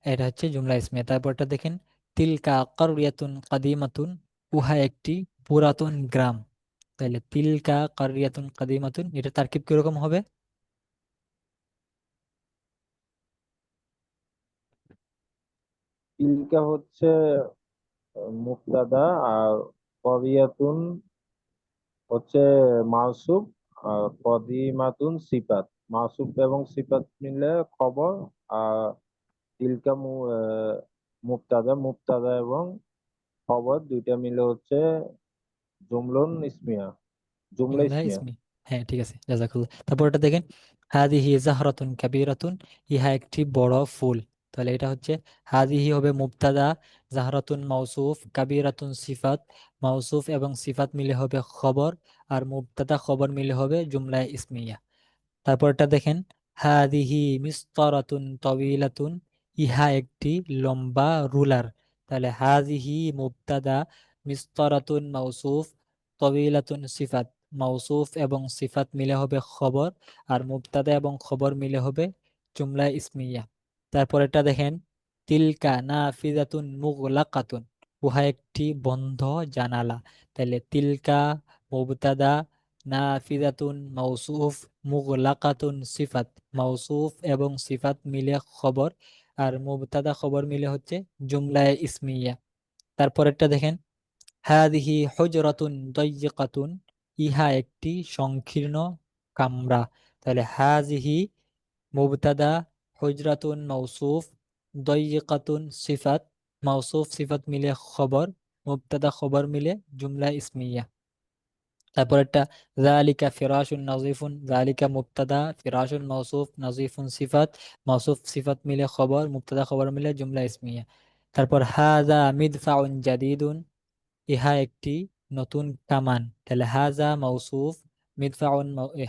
এটা হচ্ছে জুমলা ইসমিয়া। তারপরটা দেখেন তিলকা কারিয়াতুন কাদিমাতুন, উহা একটি পুরাতন গ্রাম। তাহলে তিলকা কারিয়াতুন কাদিমাতুন, এটা তারকিব কিরকম হবে? তিলকা হচ্ছে মুক্তাদা, আর করিয়াতুন হচ্ছে মাউসুফ, আর কদিমাতুন সিফাত। মাউসুফ এবং সিফাত মিলে খবর। আর তিলকা মুক্তাদা, মুক্তাদা এবং খবর দুইটা মিলে হচ্ছে জুমলুন ইসমিয়া, জুমলা জুমলা ইসমিয়া। ইসমি। হ্যাঁ, ঠিক আছে, জাযাকাল্লাহ। তারপর এটা দেখেন হাদিহি জাহরাতুন কাবীরাতুন, ইহা একটি বড় ফুল। তাহলে এটা হচ্ছে হাদিহি হবে মুবতাদা, জাহরাতুন মাউসুফ, কাবীরাতুন সিফাত। মাউসুফ এবং সিফাত মিলে হবে খবর, আর মুবতাদা খবর মিলে হবে জুমলা ইসমিয়া। তারপরটা দেখেন হাদিহি মিসতারাতুন তাওয়িলাতুন, ইহা একটি লম্বা রুলার। তাহলে হাদিহি মুবতাদা, মিসতারাতুন মাউসুফ, তাওয়িলাতুন সিফাত। মাউসুফ এবং সিফাত মিলে হবে খবর, আর মুবতাদা এবং খবর মিলে হবে জুমলা ইসমিয়া। তারপরেরটা দেখেন তিলকা নাফিজাতুন মুগলাকাতুন, উহা একটি বন্ধ জানালা। তাহলে তিলকা মুবতাদা, নাফিজাতুন মাউসুফ, মুগলাকাতুন সিফাত। মাউসুফ এবং সিফাত মিলে খবর, আর মুবতাদা খবর মিলে হচ্ছে জুমলায়ে ইসমিয়া। তারপরেরটা দেখেন হাদিহি হুজরাতুন দাইয়িকাতুন, ইহা একটি সংকীর্ণ কামরা। তাহলে হাজিহি মুবতাদা, হুজরাতুন মাউসুফ, দাইয়িকাতুন সিফাত। মাউসুফ সিফাত মিলে খবর, মুবতাদা খবর মিলে জুমলা ইসমিয়া। তারপর একটা যালিকা ফিরাশুন নাজিফুন, যালিকা মুবতাদা, ফিরাশুন মাউসুফ, নাজিফুন সিফাত। মাউসুফ সিফাত মিলে খবর, মুবতাদা খবর মিলে জুমলা ইসমিয়া। তারপর হাযা মিদফাউন জাদীদুন, ইহা একটি নতুন কামান। তাহলে হাযা মাউসুফ,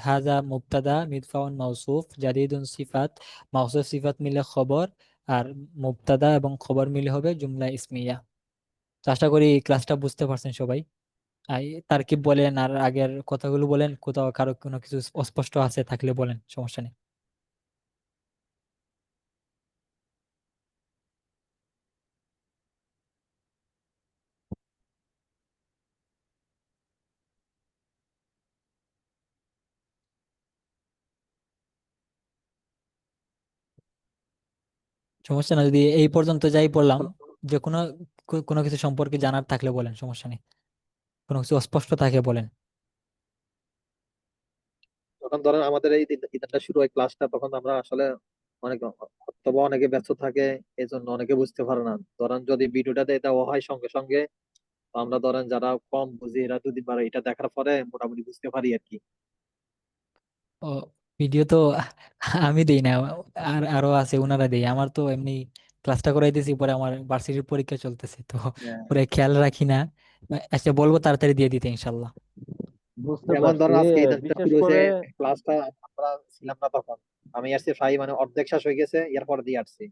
হাযা মুবতাদা, মিদফাউন মাউসুফ, জাদীদুন সিফাত। মাউসুফ সিফাত মিলে খবর, আর মুবতাদা এবং খবর মিলে হবে জুমলা ইসমিয়া। তো আশা করি ক্লাসটা বুঝতে পারছেন সবাই। তারকিব বলেন আর আগের কথাগুলো বলেন, কোথাও কারো কোনো কিছু অস্পষ্ট আছে থাকলে বলেন, সমস্যা নেই। সমস্যা না, যদি এই পর্যন্ত যাই বললাম, যে কোনো কোনো কিছু সম্পর্কে জানার থাকলে বলেন, সমস্যা নেই। কোনো কিছু অস্পষ্ট থাকে বলেন। যখন ধরেন আমাদের এই ইদানটা শুরু হয় ক্লাসটা, তখন আমরা আসলে অনেক, অথবা অনেকে ব্যস্ত থাকে, এই জন্য অনেকে বুঝতে পারে না। ধরেন যদি ভিডিওটা দেওয়া হয় সঙ্গে সঙ্গে, তো আমরা ধরেন যারা কম বুঝি এরা দুদিন পরে এটা দেখার পরে মোটামুটি বুঝতে পারি আর কি। ও, ভিডিও তো আমি দেই না, আর আরো আছে ওনারা দেই। আমার তো এমনি ক্লাসটা করাই দিয়েছি, পরে আমার ভার্সিটির পরীক্ষা চলতেছে তো হ্যাঁ। পরে খেয়াল রাখি না। আচ্ছা, বলবো তাড়াতাড়ি দিয়ে দিতে ইনশাল্লাহ। বুঝতে যেমন পারছি। ধরেন আজকে ইদানটা বিশেষ শুরু হয়েছে, করে ক্লাসটা আমরা ছিলাম না তখন। আমি আসছি প্রায় মানে অর্ধেক শেষ হয়ে গেছে, এরপর দিয়ে আসছি।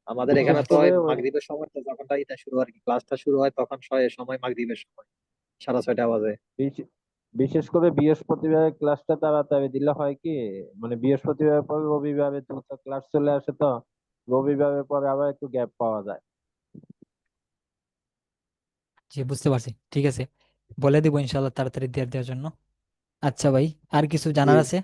আমাদের বিশেষ এখানে তো করে ওই মাগরিবের সময় তো যখন ইটা শুরু হয় আর কি, ক্লাসটা শুরু হয় তখন সময় মাগরিবের সময় 6:30 বাজে। বিশ- বিশেষ করে বৃহস্পতিবার ক্লাসটা তাড়াতাড়ি দিলে হয় কি, মানে বৃহস্পতিবার পর রবিবারে দ্রুত ক্লাস চলে আসে তো, রবিবারের পরে আবার একটু গ্যাপ পাওয়া যায়। জি, বুঝতে পারছি, ঠিক আছে। বলে দিব ইনশাল্লাহ তাড়াতাড়ি দিয়ে দেওয়ার জন্য। আচ্ছা ভাই, আর কিছু জি। জানার আছে?